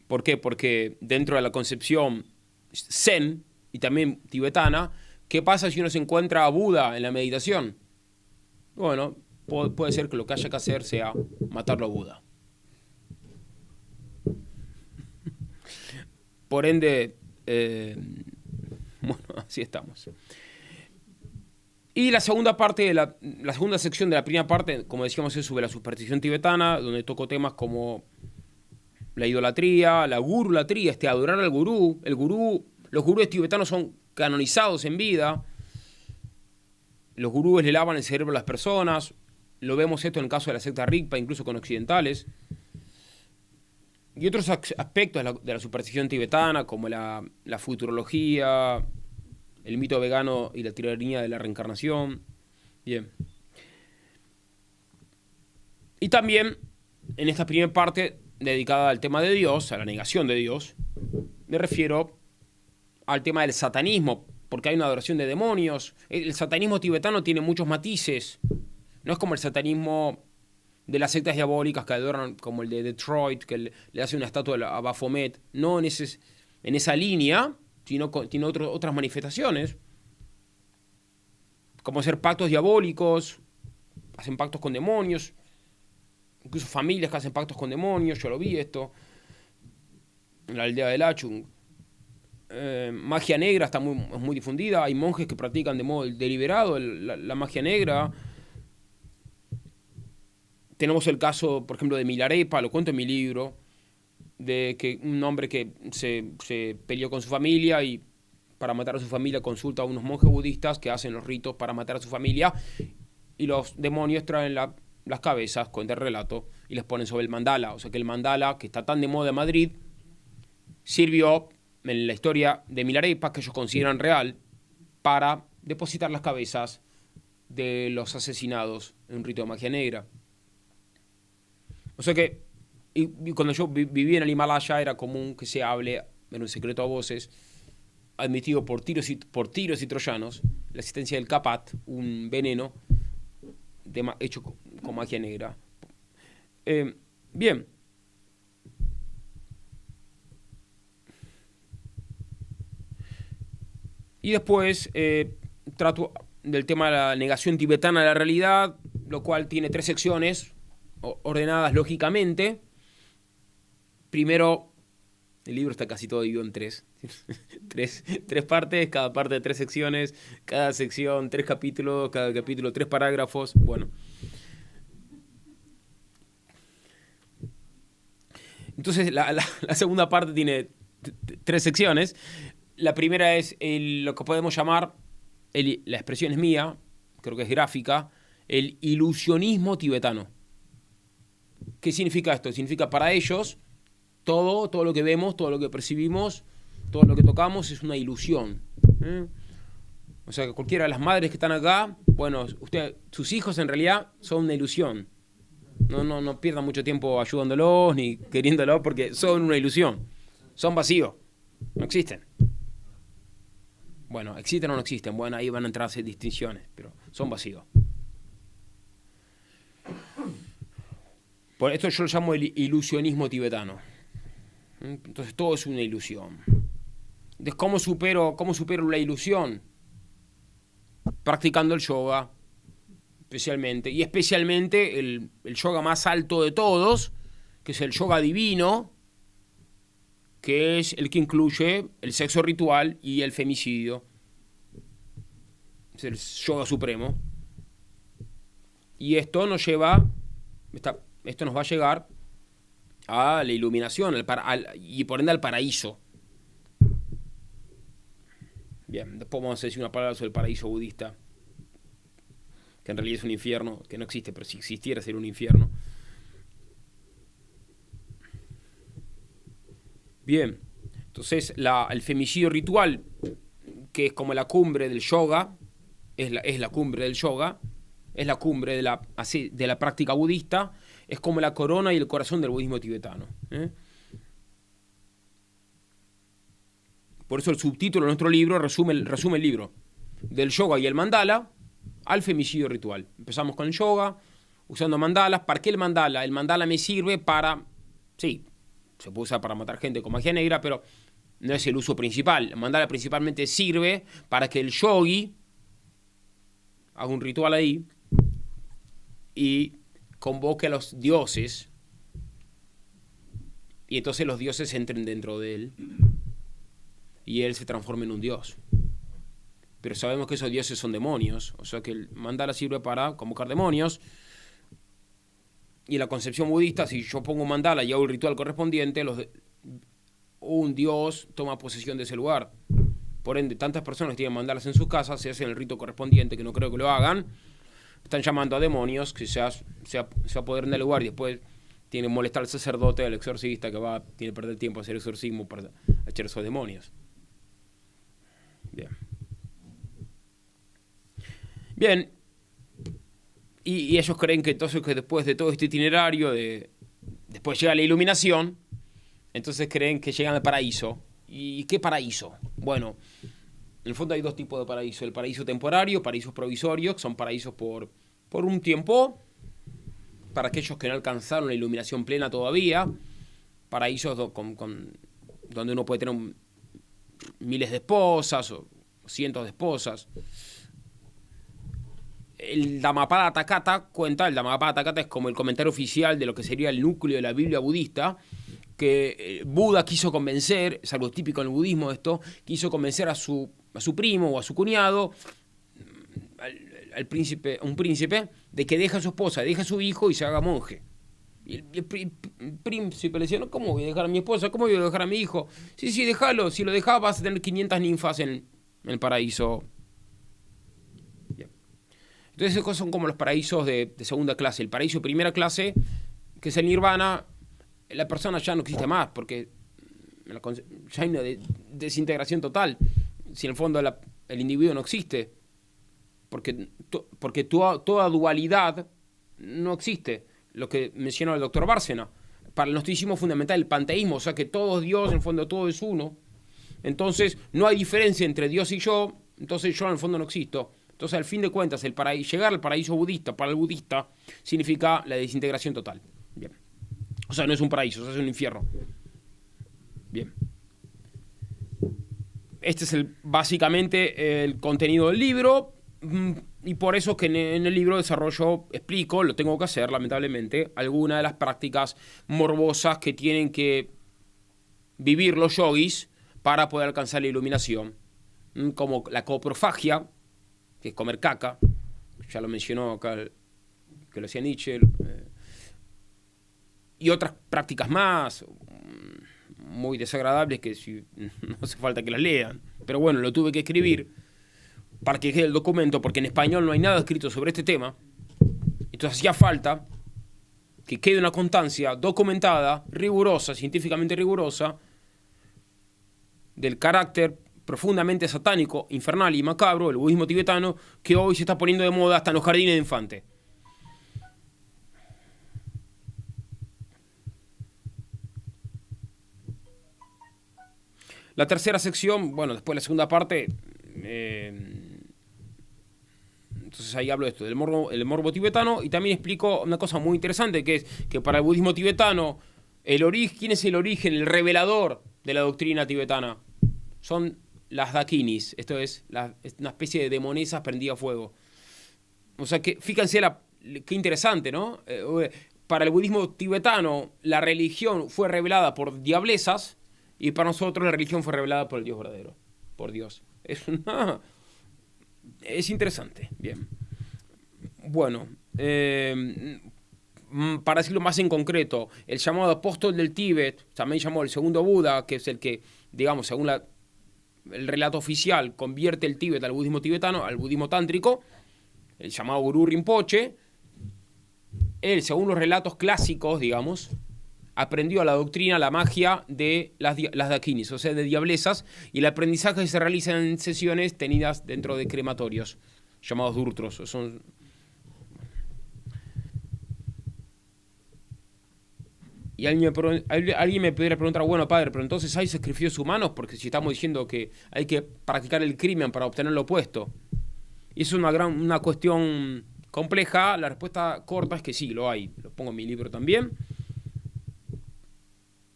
¿Por qué? Porque dentro de la concepción zen y también tibetana, ¿qué pasa si uno se encuentra a Buda en la meditación? Bueno, puede ser que lo que haya que hacer sea matarlo a Buda. Por ende, bueno, así estamos. Y la segunda parte, la segunda sección de la primera parte, como decíamos, es sobre la superstición tibetana, donde toco temas como la idolatría, la gurulatría, adorar al gurú. Los gurúes tibetanos son canonizados en vida. Los gurúes le lavan el cerebro a las personas. Lo vemos esto en el caso de la secta Rigpa, incluso con occidentales. Y otros aspectos de la superstición tibetana, como la futurología, el mito vegano y la tiranía de la reencarnación. Bien. Y también, en esta primera parte dedicada al tema de Dios, a la negación de Dios, me refiero al tema del satanismo, porque hay una adoración de demonios. El satanismo tibetano tiene muchos matices. No es como el satanismo de las sectas diabólicas que adoran, como el de Detroit, que le hace una estatua a Baphomet. No en esa línea, sino tiene otras manifestaciones, como hacer pactos diabólicos, hacen pactos con demonios, incluso familias que hacen pactos con demonios. Yo lo vi esto en la aldea de Lachung. Magia negra está muy difundida. Hay monjes que practican de modo deliberado la magia negra. Tenemos el caso, por ejemplo, de Milarepa, lo cuento en mi libro, de que un hombre que se peleó con su familia y para matar a su familia consulta a unos monjes budistas que hacen los ritos para matar a su familia, y los demonios traen las cabezas, cuenta el relato, y les ponen sobre el mandala. O sea que el mandala, que está tan de moda en Madrid, sirvió en la historia de Milarepa, que ellos consideran real, para depositar las cabezas de los asesinados en un rito de magia negra. O sea que, y cuando yo vivía en el Himalaya, era común que se hable, en un secreto a voces, admitido por tiros y troyanos, la existencia del kapat, un veneno hecho con magia negra. Bien. Y después trato del tema de la negación tibetana de la realidad, lo cual tiene 3 secciones ordenadas lógicamente. Primero, el libro está casi todo dividido en 3. 3 partes, cada parte de 3 secciones, cada sección 3 capítulos, cada capítulo 3 parágrafos. Bueno. Entonces, la segunda parte tiene 3 secciones. La primera es lo que podemos llamar, la expresión es mía, creo que es gráfica, el ilusionismo tibetano. ¿Qué significa esto? Significa para ellos todo lo que vemos, todo lo que percibimos, todo lo que tocamos es una ilusión. O sea, que cualquiera de las madres que están acá, bueno, sus hijos en realidad son una ilusión. No pierdan mucho tiempo ayudándolos ni queriéndolos porque son una ilusión. Son vacíos. No existen. Bueno, existen o no existen. Bueno, ahí van a entrarse distinciones, pero son vacíos. Por esto yo lo llamo el ilusionismo tibetano. Entonces todo es una ilusión. Entonces, ¿cómo supero la ilusión? Practicando el yoga, especialmente. Y especialmente el yoga más alto de todos, que es el yoga divino, que es el que incluye el sexo ritual y el femicidio. es el yoga supremo. Y esto nos lleva, esto nos va a llegar a la iluminación y por ende al paraíso. Bien, después vamos a decir una palabra sobre el paraíso budista, que en realidad es un infierno, que no existe, pero si existiera sería un infierno. Bien, entonces el femicidio ritual, que es como la cumbre del yoga, es la cumbre del yoga, es la cumbre de la práctica budista, es como la corona y el corazón del budismo tibetano. Por eso el subtítulo de nuestro libro resume el libro, del yoga y el mandala al femicidio ritual. Empezamos con el yoga, usando mandalas. ¿Para qué el mandala? El mandala me sirve para, sí, se puede usar para matar gente con magia negra, pero no es el uso principal. El mandala principalmente sirve para que el yogi haga un ritual ahí y convoque a los dioses, y entonces los dioses entren dentro de él y él se transforma en un dios. Pero sabemos que esos dioses son demonios, o sea que el mandala sirve para convocar demonios. Y en la concepción budista, si yo pongo un mandala y hago el ritual correspondiente, un dios toma posesión de ese lugar. Por ende, tantas personas que tienen mandalas en sus casas, se hacen el rito correspondiente, que no creo que lo hagan, están llamando a demonios que se apoderen del lugar, y después tienen que molestar al sacerdote, al exorcista, que tiene que perder tiempo a hacer exorcismo para echar esos demonios. Bien. Y ellos creen que entonces, que después de todo este itinerario, después llega la iluminación, entonces creen que llegan al paraíso. ¿Y qué paraíso? Bueno, en el fondo hay dos tipos de paraíso. El paraíso temporario, paraísos provisorios, que son paraísos por un tiempo, para aquellos que no alcanzaron la iluminación plena todavía. Paraísos donde uno puede tener miles de esposas o cientos de esposas. El Dhammapada Takata cuenta, el Dhammapada Takata es como el comentario oficial de lo que sería el núcleo de la Biblia budista, que Buda quiso convencer, es algo típico en el budismo esto, quiso convencer a su primo o a su cuñado, un príncipe, de que deje a su esposa, deje a su hijo y se haga monje. Y el príncipe le decía, no, ¿cómo voy a dejar a mi esposa? ¿Cómo voy a dejar a mi hijo? Sí, déjalo, si lo dejas vas a tener 500 ninfas en el paraíso. Entonces esos son como los paraísos de segunda clase. El paraíso de primera clase, que es el nirvana, la persona ya no existe más, porque ya hay una desintegración total. Si en el fondo el individuo no existe, porque toda dualidad no existe. Lo que mencionó el doctor Bárcena. Para el gnosticismo fundamental, el panteísmo, o sea que todo es Dios, en el fondo todo es uno. Entonces no hay diferencia entre Dios y yo, entonces yo en el fondo no existo. Entonces, al fin de cuentas, llegar al paraíso budista para el budista significa la desintegración total. Bien. O sea, no es un paraíso, es un infierno. Bien. Este es básicamente el contenido del libro, y por eso que en el libro explico, lo tengo que hacer, lamentablemente, algunas de las prácticas morbosas que tienen que vivir los yogis para poder alcanzar la iluminación, como la coprofagia, que es comer caca, ya lo mencionó acá, que lo hacía Nietzsche, y otras prácticas más, muy desagradables, que no hace falta que las lean, pero bueno, lo tuve que escribir para que quede el documento, porque en español no hay nada escrito sobre este tema, entonces hacía falta que quede una constancia documentada, rigurosa, científicamente rigurosa, del carácter profundamente satánico, infernal y macabro, el budismo tibetano, que hoy se está poniendo de moda hasta en los jardines de infantes. La tercera sección, bueno, después la segunda parte, entonces ahí hablo de esto, el morbo tibetano, y también explico una cosa muy interesante, que es que para el budismo tibetano, ¿quién es el origen, el revelador de la doctrina tibetana? Son las dakinis, esto es una especie de demonesas prendidas a fuego. O sea que, fíjense qué interesante, ¿no? Para el budismo tibetano, la religión fue revelada por diablesas, y para nosotros la religión fue revelada por el Dios verdadero, por Dios. Es una Es interesante, bien. Bueno, para decirlo más en concreto, el llamado apóstol del Tíbet, también llamado el segundo Buda, que es el que, digamos, según el relato oficial, convierte el Tíbet al budismo tibetano, al budismo tántrico, el llamado Gurú Rinpoche. Él, según los relatos clásicos, digamos, aprendió la doctrina, la magia de las dakinis, o sea, de diablesas, y el aprendizaje se realiza en sesiones tenidas dentro de crematorios, llamados durtros. Son... Y alguien me podría preguntar, bueno, padre, pero entonces hay sacrificios humanos, porque si estamos diciendo que hay que practicar el crimen para obtener lo opuesto. Y es una cuestión compleja. La respuesta corta es que sí, lo hay. Lo pongo en mi libro también.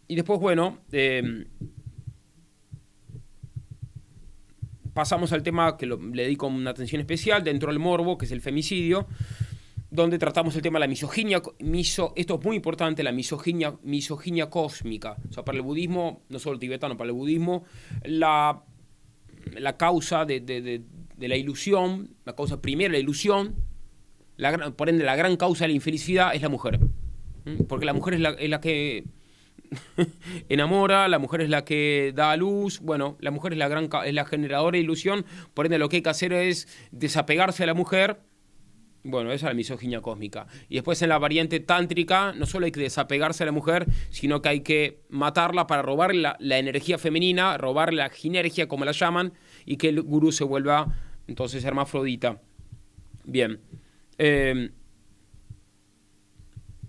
Y después, bueno, pasamos al tema que le dedico una atención especial dentro del morbo, que es el femicidio, donde tratamos el tema de la misoginia. Esto es muy importante, la misoginia cósmica. O sea, para el budismo, no solo tibetano, para el budismo, la causa de la ilusión, la causa primera de la ilusión, por ende la gran causa de la infelicidad es la mujer. Porque la mujer es la que enamora, la mujer es la que da a luz. Bueno, la mujer es la generadora de ilusión, por ende lo que hay que hacer es desapegarse de la mujer. Bueno, esa es la misoginia cósmica. Y después en la variante tántrica no solo hay que desapegarse de la mujer, sino que hay que matarla para robarle la energía femenina, robarle la ginergia, como la llaman, y que el gurú se vuelva entonces hermafrodita. Bien.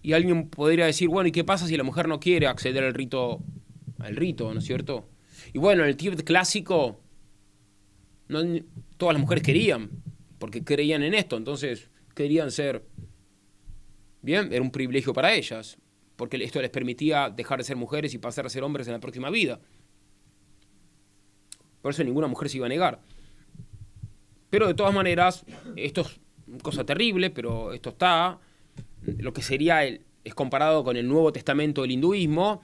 Y alguien podría decir, bueno, ¿y qué pasa si la mujer no quiere acceder al rito, ¿no es cierto? Y bueno, en el Tíbet clásico, todas las mujeres querían, porque creían en esto, entonces querían ser, bien, era un privilegio para ellas, porque esto les permitía dejar de ser mujeres y pasar a ser hombres en la próxima vida. Por eso ninguna mujer se iba a negar. Pero de todas maneras, esto es cosa terrible, pero esto está, lo que sería es comparado con el Nuevo Testamento del hinduismo.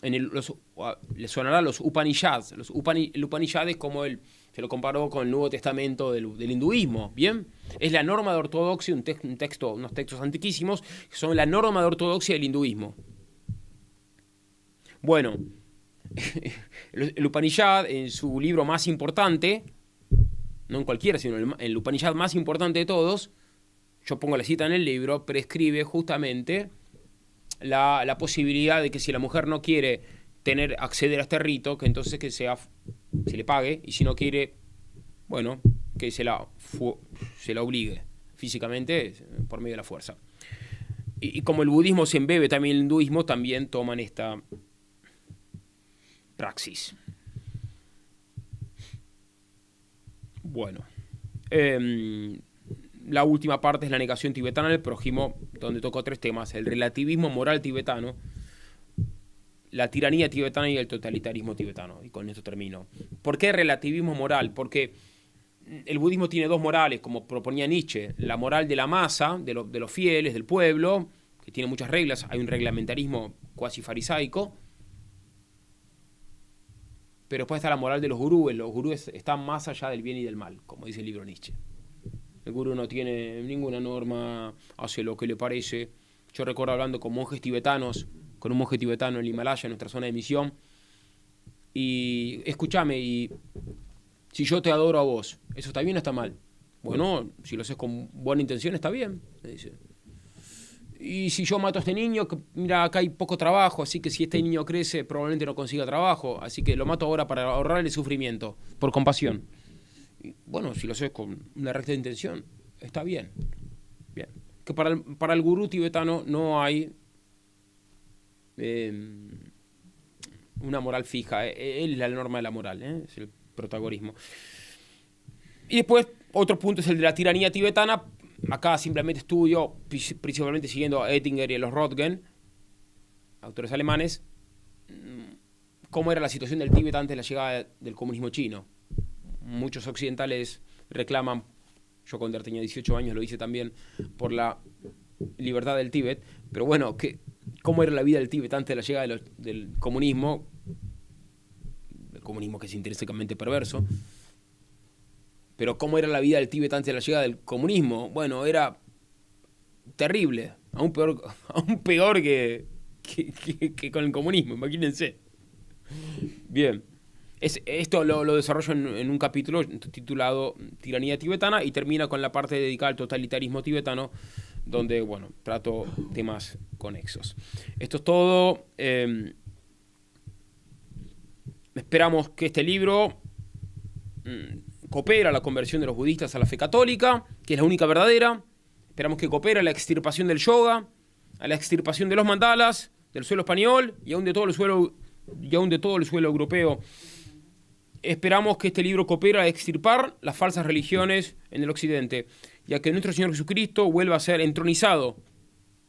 Les sonará los Upanishads. El Upanishad es como se lo comparó con el Nuevo Testamento del hinduismo, ¿bien? Es la norma de ortodoxia, unos textos antiquísimos, que son la norma de ortodoxia del hinduismo. Bueno, el Upanishad, en su libro más importante, no en cualquiera, sino el Upanishad más importante de todos, yo pongo la cita en el libro, prescribe justamente la posibilidad de que si la mujer no quiere acceder a este rito, que entonces se le pague, y si no quiere, bueno, que se la obligue físicamente por medio de la fuerza. Y como el budismo se embebe también el hinduismo, también toman esta praxis. Bueno, la última parte es la negación tibetana del prójimo, donde toco 3 temas: el relativismo moral tibetano, la tiranía tibetana y el totalitarismo tibetano. Y con esto termino. ¿Por qué relativismo moral? Porque el budismo tiene 2 morales, como proponía Nietzsche: la moral de la masa, de los fieles, del pueblo, que tiene muchas reglas, hay un reglamentarismo cuasi farisaico. Pero después está la moral de los gurúes. Los gurúes están más allá del bien y del mal, como dice el libro Nietzsche. El gurú no tiene ninguna norma, hace lo que le parece. Yo recuerdo hablando con un monje tibetano en el Himalaya, en nuestra zona de misión. Y escúchame, y si yo te adoro a vos, ¿eso está bien o está mal? Bueno, si lo haces con buena intención, está bien, me dice. Y si yo mato a este niño, mira, acá hay poco trabajo, así que si este niño crece, probablemente no consiga trabajo, así que lo mato ahora para ahorrarle sufrimiento, por compasión. Y bueno, si lo haces con una recta intención, está bien. Bien. Que para el gurú tibetano no hay una moral fija. Él es la norma de la moral, es el protagonismo. Y después, otro punto es el de la tiranía tibetana. Acá simplemente estudio, principalmente siguiendo a Oettinger y a los Röntgen, autores alemanes, cómo era la situación del Tíbet antes de la llegada del comunismo chino. Muchos occidentales reclaman, yo cuando tenía 18 años lo hice también, por la libertad del Tíbet, pero bueno, ¿cómo era la vida del Tíbet antes de la llegada del comunismo? El comunismo que es intrínsecamente perverso. Pero ¿cómo era la vida del Tíbet antes de la llegada del comunismo? Bueno, era terrible, aún peor que con el comunismo, imagínense. Bien, esto lo desarrollo en un capítulo titulado Tiranía tibetana y termina con la parte dedicada al totalitarismo tibetano, donde, bueno, trato temas conexos. Esto es todo. Esperamos que este libro coopera a la conversión de los budistas a la fe católica, que es la única verdadera. Esperamos que coopere a la extirpación del yoga, a la extirpación de los mandalas, del suelo español y aún de todo el suelo europeo. Esperamos que este libro coopere a extirpar las falsas religiones en el occidente, ya que nuestro Señor Jesucristo vuelva a ser entronizado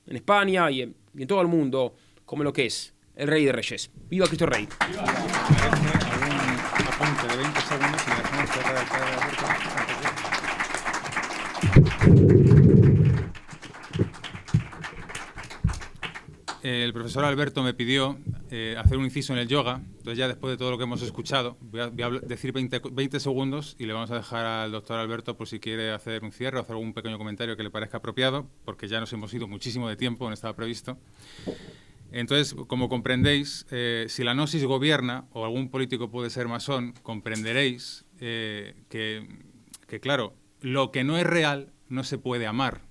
en España y en todo el mundo como lo que es el Rey de Reyes. ¡Viva Cristo Rey! ¡Viva! Algún apunte de 20 segundos y dejamos cerrar el padre Alberto. El profesor Alberto me pidió hacer un inciso en el yoga, entonces ya después de todo lo que hemos escuchado, voy a decir 20 segundos y le vamos a dejar al doctor Alberto por si quiere hacer un cierre o hacer algún pequeño comentario que le parezca apropiado, porque ya nos hemos ido muchísimo de tiempo, no estaba previsto. Entonces, como comprendéis, si la gnosis gobierna, o algún político puede ser masón, comprenderéis que, claro, lo que no es real no se puede amar.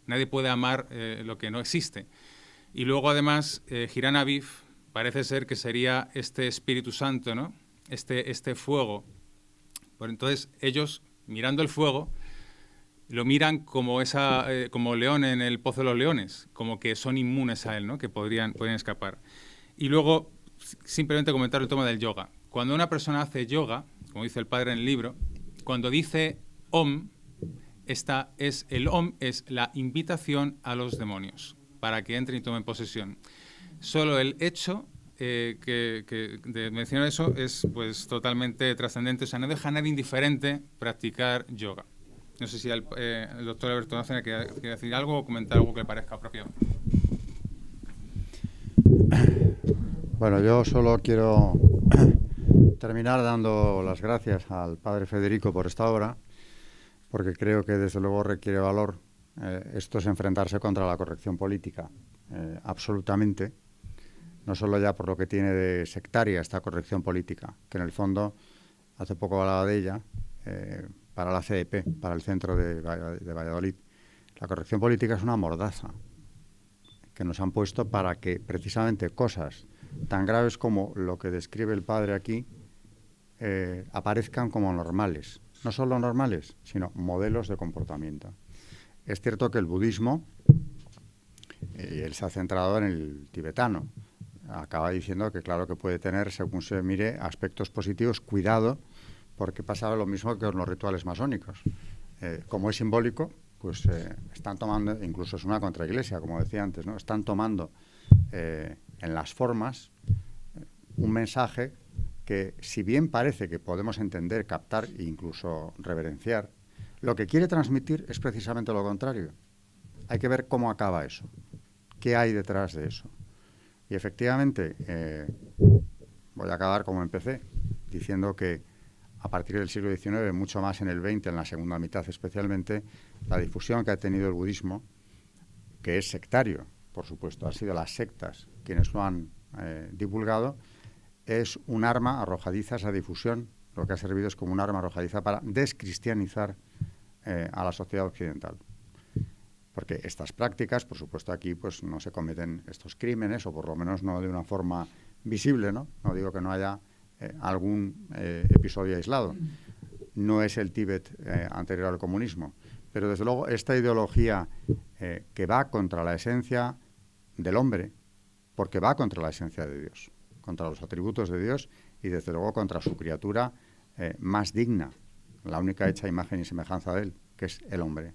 Nadie puede amar lo que no existe. Y luego, además, Hiran Aviv parece ser que sería este Espíritu Santo, ¿no? Este fuego. Pues entonces, ellos, mirando el fuego, lo miran como como león en el pozo de los leones, como que son inmunes a él, ¿no? Que podrían escapar. Y luego, simplemente comentar el tema del yoga. Cuando una persona hace yoga, como dice el padre en el libro, cuando dice Om, el Om es la invitación a los demonios para que entren y tomen posesión. Solo el hecho de mencionar eso es pues totalmente trascendente, o sea, no deja a nadie indiferente practicar yoga. No sé si el doctor Alberto Bárcena quiere decir algo o comentar algo que le parezca apropiado. Bueno, yo solo quiero terminar dando las gracias al padre Federico por esta obra, porque creo que desde luego requiere valor. Esto es enfrentarse contra la corrección política, absolutamente, no solo ya por lo que tiene de sectaria esta corrección política, que en el fondo, hace poco hablaba de ella, para la CDP, para el centro de Valladolid. La corrección política es una mordaza que nos han puesto para que precisamente cosas tan graves como lo que describe el padre aquí aparezcan como normales. No solo normales, sino modelos de comportamiento. Es cierto que el budismo, y él se ha centrado en el tibetano, acaba diciendo que claro que puede tener, según se mire, aspectos positivos. Cuidado, porque pasa lo mismo que con los rituales masónicos. Como es simbólico, pues están tomando, incluso es una contraiglesia, como decía antes, ¿no? Están tomando en las formas un mensaje que, si bien parece que podemos entender, captar e incluso reverenciar, lo que quiere transmitir es precisamente lo contrario. Hay que ver cómo acaba eso, qué hay detrás de eso. Y efectivamente, voy a acabar como empecé, diciendo que a partir del siglo XIX, mucho más en el XX, en la segunda mitad especialmente, la difusión que ha tenido el budismo, que es sectario, por supuesto, han sido las sectas quienes lo han divulgado, es un arma arrojadiza esa difusión. Lo que ha servido es como un arma arrojadiza para descristianizar a la sociedad occidental. Porque estas prácticas, por supuesto, aquí pues no se cometen estos crímenes, o por lo menos no de una forma visible, ¿no? No digo que no haya algún episodio aislado. No es el Tíbet anterior al comunismo. Pero, desde luego, esta ideología que va contra la esencia del hombre, porque va contra la esencia de Dios, contra los atributos de Dios y, desde luego, contra su criatura más digna, la única hecha imagen y semejanza de él, que es el hombre.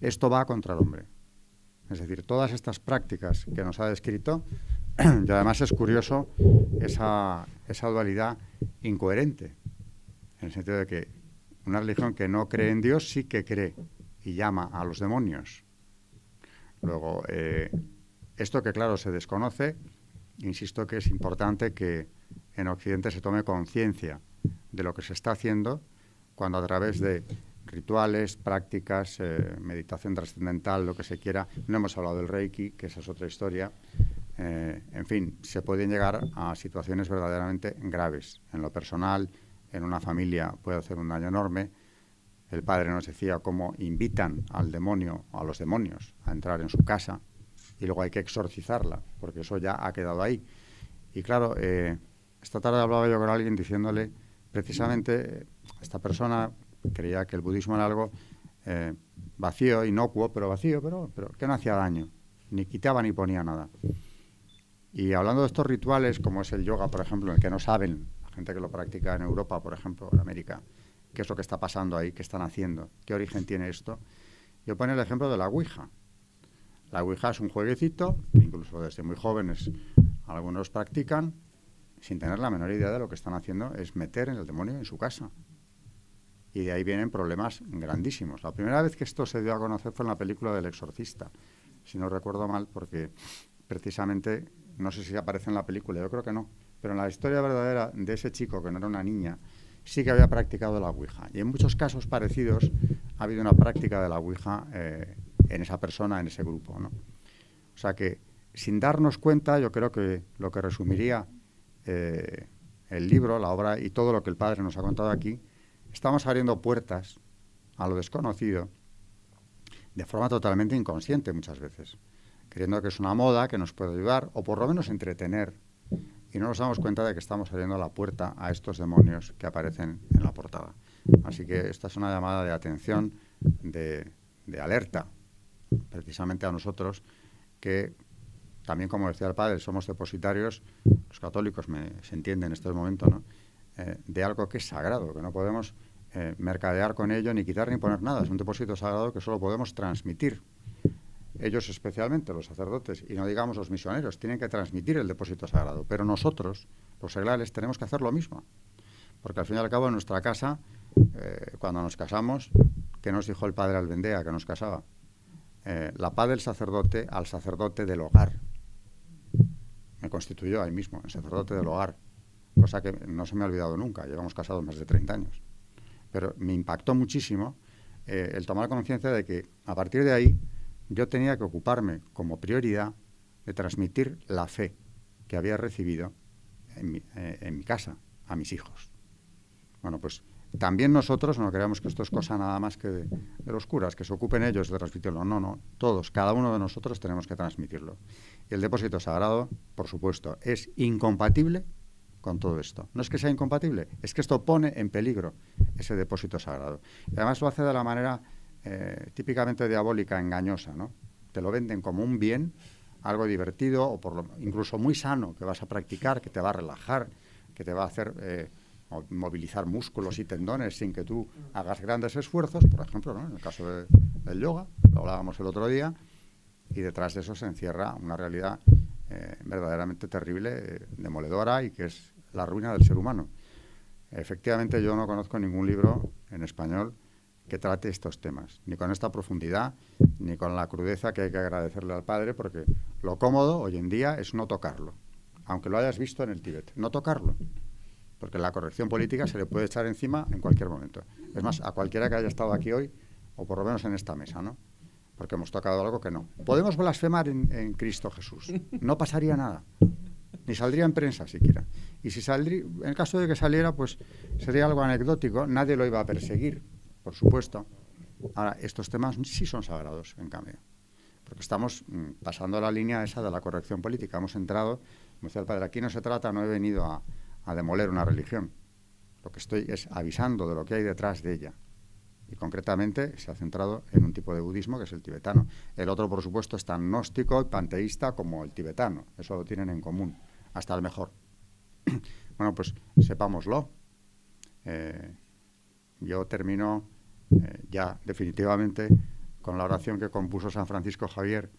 Esto va contra el hombre. Es decir, todas estas prácticas que nos ha descrito, y además es curioso esa dualidad incoherente, en el sentido de que una religión que no cree en Dios sí que cree y llama a los demonios. Luego, esto que claro se desconoce, insisto que es importante que en Occidente se tome conciencia de lo que se está haciendo, cuando a través de rituales, prácticas, meditación trascendental, lo que se quiera, no hemos hablado del Reiki, que esa es otra historia, en fin, se pueden llegar a situaciones verdaderamente graves. En lo personal, en una familia puede hacer un daño enorme. El padre nos decía cómo invitan al demonio, a los demonios, a entrar en su casa y luego hay que exorcizarla, porque eso ya ha quedado ahí. Y claro, esta tarde hablaba yo con alguien diciéndole, precisamente, esta persona creía que el budismo era algo vacío, inocuo, pero vacío, pero que no hacía daño, ni quitaba ni ponía nada. Y hablando de estos rituales, como es el yoga, por ejemplo, en el que no saben, la gente que lo practica en Europa, por ejemplo, en América, qué es lo que está pasando ahí, qué están haciendo, qué origen tiene esto, yo pongo el ejemplo de la Ouija. La Ouija es un jueguecito, que incluso desde muy jóvenes algunos practican, sin tener la menor idea de lo que están haciendo, es meter en el demonio en su casa. Y de ahí vienen problemas grandísimos. La primera vez que esto se dio a conocer fue en la película del Exorcista, si no recuerdo mal, porque precisamente, no sé si aparece en la película, yo creo que no, pero en la historia verdadera de ese chico, que no era una niña, sí que había practicado la Ouija. Y en muchos casos parecidos ha habido una práctica de la Ouija en esa persona, en ese grupo, ¿no? O sea que, sin darnos cuenta, yo creo que lo que resumiría el libro, la obra y todo lo que el padre nos ha contado aquí, estamos abriendo puertas a lo desconocido de forma totalmente inconsciente muchas veces, creyendo que es una moda que nos puede ayudar o por lo menos entretener, y no nos damos cuenta de que estamos abriendo la puerta a estos demonios que aparecen en la portada. Así que esta es una llamada de atención, de alerta, precisamente a nosotros, que también, como decía el padre, somos depositarios, los católicos se entienden en este momento, ¿no? De algo que es sagrado, que no podemos mercadear con ello, ni quitar ni poner nada. Es un depósito sagrado que solo podemos transmitir. Ellos especialmente, los sacerdotes, y no digamos los misioneros, tienen que transmitir el depósito sagrado. Pero nosotros, los seglares, tenemos que hacer lo mismo. Porque al fin y al cabo en nuestra casa, cuando nos casamos, ¿qué nos dijo el padre Albendea que nos casaba? La paz del sacerdote al sacerdote del hogar. Me constituyó ahí mismo, el sacerdote del hogar, cosa que no se me ha olvidado nunca. Llevamos casados más de 30 años. Pero me impactó muchísimo el tomar conciencia de que a partir de ahí yo tenía que ocuparme como prioridad de transmitir la fe que había recibido en mi casa a mis hijos. Bueno, pues también nosotros no creamos que esto es cosa nada más que de los curas, que se ocupen ellos de transmitirlo. No, todos, cada uno de nosotros tenemos que transmitirlo. Y el depósito sagrado, por supuesto, es incompatible con todo esto. No es que sea incompatible, es que esto pone en peligro ese depósito sagrado. Y además lo hace de la manera típicamente diabólica, engañosa, ¿no? Te lo venden como un bien, algo divertido o incluso muy sano que vas a practicar, que te va a relajar, que te va a hacer movilizar músculos y tendones sin que tú hagas grandes esfuerzos, por ejemplo, ¿no? En el caso del yoga, lo hablábamos el otro día, y detrás de eso se encierra una realidad verdaderamente terrible, demoledora, y que es la ruina del ser humano. Efectivamente, yo no conozco ningún libro en español que trate estos temas, ni con esta profundidad, ni con la crudeza que hay que agradecerle al padre, porque lo cómodo hoy en día es no tocarlo, aunque lo hayas visto en el Tíbet, no tocarlo, porque la corrección política se le puede echar encima en cualquier momento. Es más, a cualquiera que haya estado aquí hoy, o por lo menos en esta mesa, ¿no? Porque hemos tocado algo que no. Podemos blasfemar en Cristo Jesús, no pasaría nada, ni saldría en prensa siquiera. Y si saldría, en el caso de que saliera, pues sería algo anecdótico, nadie lo iba a perseguir, por supuesto. Ahora, estos temas sí son sagrados, en cambio, porque estamos pasando la línea esa de la corrección política. Hemos entrado, como decía el padre, aquí no se trata, no he venido a demoler una religión. Lo que estoy es avisando de lo que hay detrás de ella. Y concretamente se ha centrado en un tipo de budismo que es el tibetano. El otro, por supuesto, es tan gnóstico y panteísta como el tibetano. Eso lo tienen en común, hasta el mejor. Bueno, pues sepámoslo. Yo termino ya definitivamente con la oración que compuso San Francisco Javier,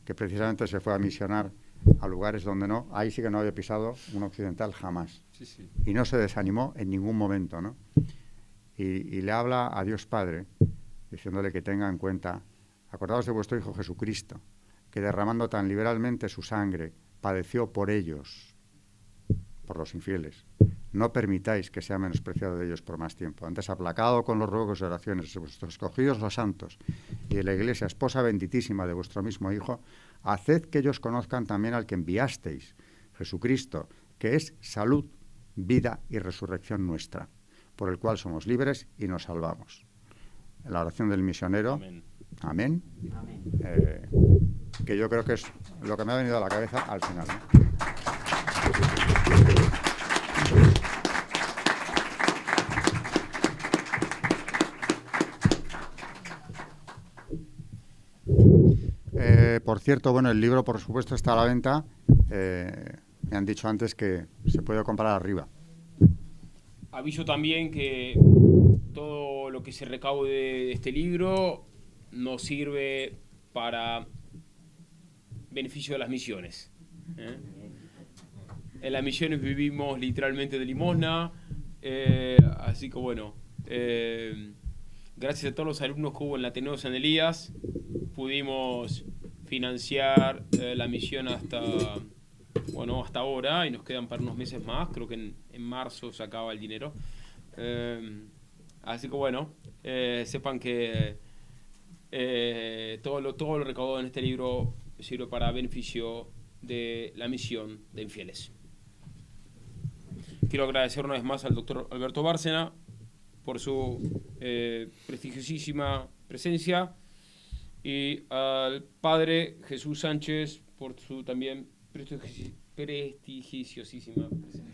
que precisamente se fue a misionar a lugares donde ahí sí que no había pisado un occidental jamás. Sí. Y no se desanimó en ningún momento, ¿no? Y le habla a Dios Padre, diciéndole que tenga en cuenta, acordaos de vuestro Hijo Jesucristo, que derramando tan liberalmente su sangre, padeció por ellos, por los infieles, no permitáis que sea menospreciado de ellos por más tiempo. Antes, aplacado con los ruegos y oraciones de vuestros escogidos los santos y de la Iglesia, esposa benditísima de vuestro mismo Hijo, haced que ellos conozcan también al que enviasteis, Jesucristo, que es salud, vida y resurrección nuestra, por el cual somos libres y nos salvamos. En la oración del misionero, amén, que yo creo que es lo que me ha venido a la cabeza al final, ¿no? Por cierto, bueno, el libro, por supuesto, está a la venta. Me han dicho antes que se puede comprar arriba. Aviso también que todo lo que se recaude de este libro nos sirve para beneficio de las misiones. En las misiones vivimos literalmente de limosna, así que bueno, gracias a todos los alumnos que hubo en la Ateneo San Elías, pudimos financiar la misión hasta ahora, y nos quedan para unos meses más. Creo que en marzo se acaba el dinero. Así que bueno, sepan que todo lo recaudado en este libro sirve para beneficio de la misión de infieles. Quiero agradecer una vez más al doctor Alberto Bárcena por su prestigiosísima presencia, y al padre Jesús Sánchez por su también prestigiosísima presencia.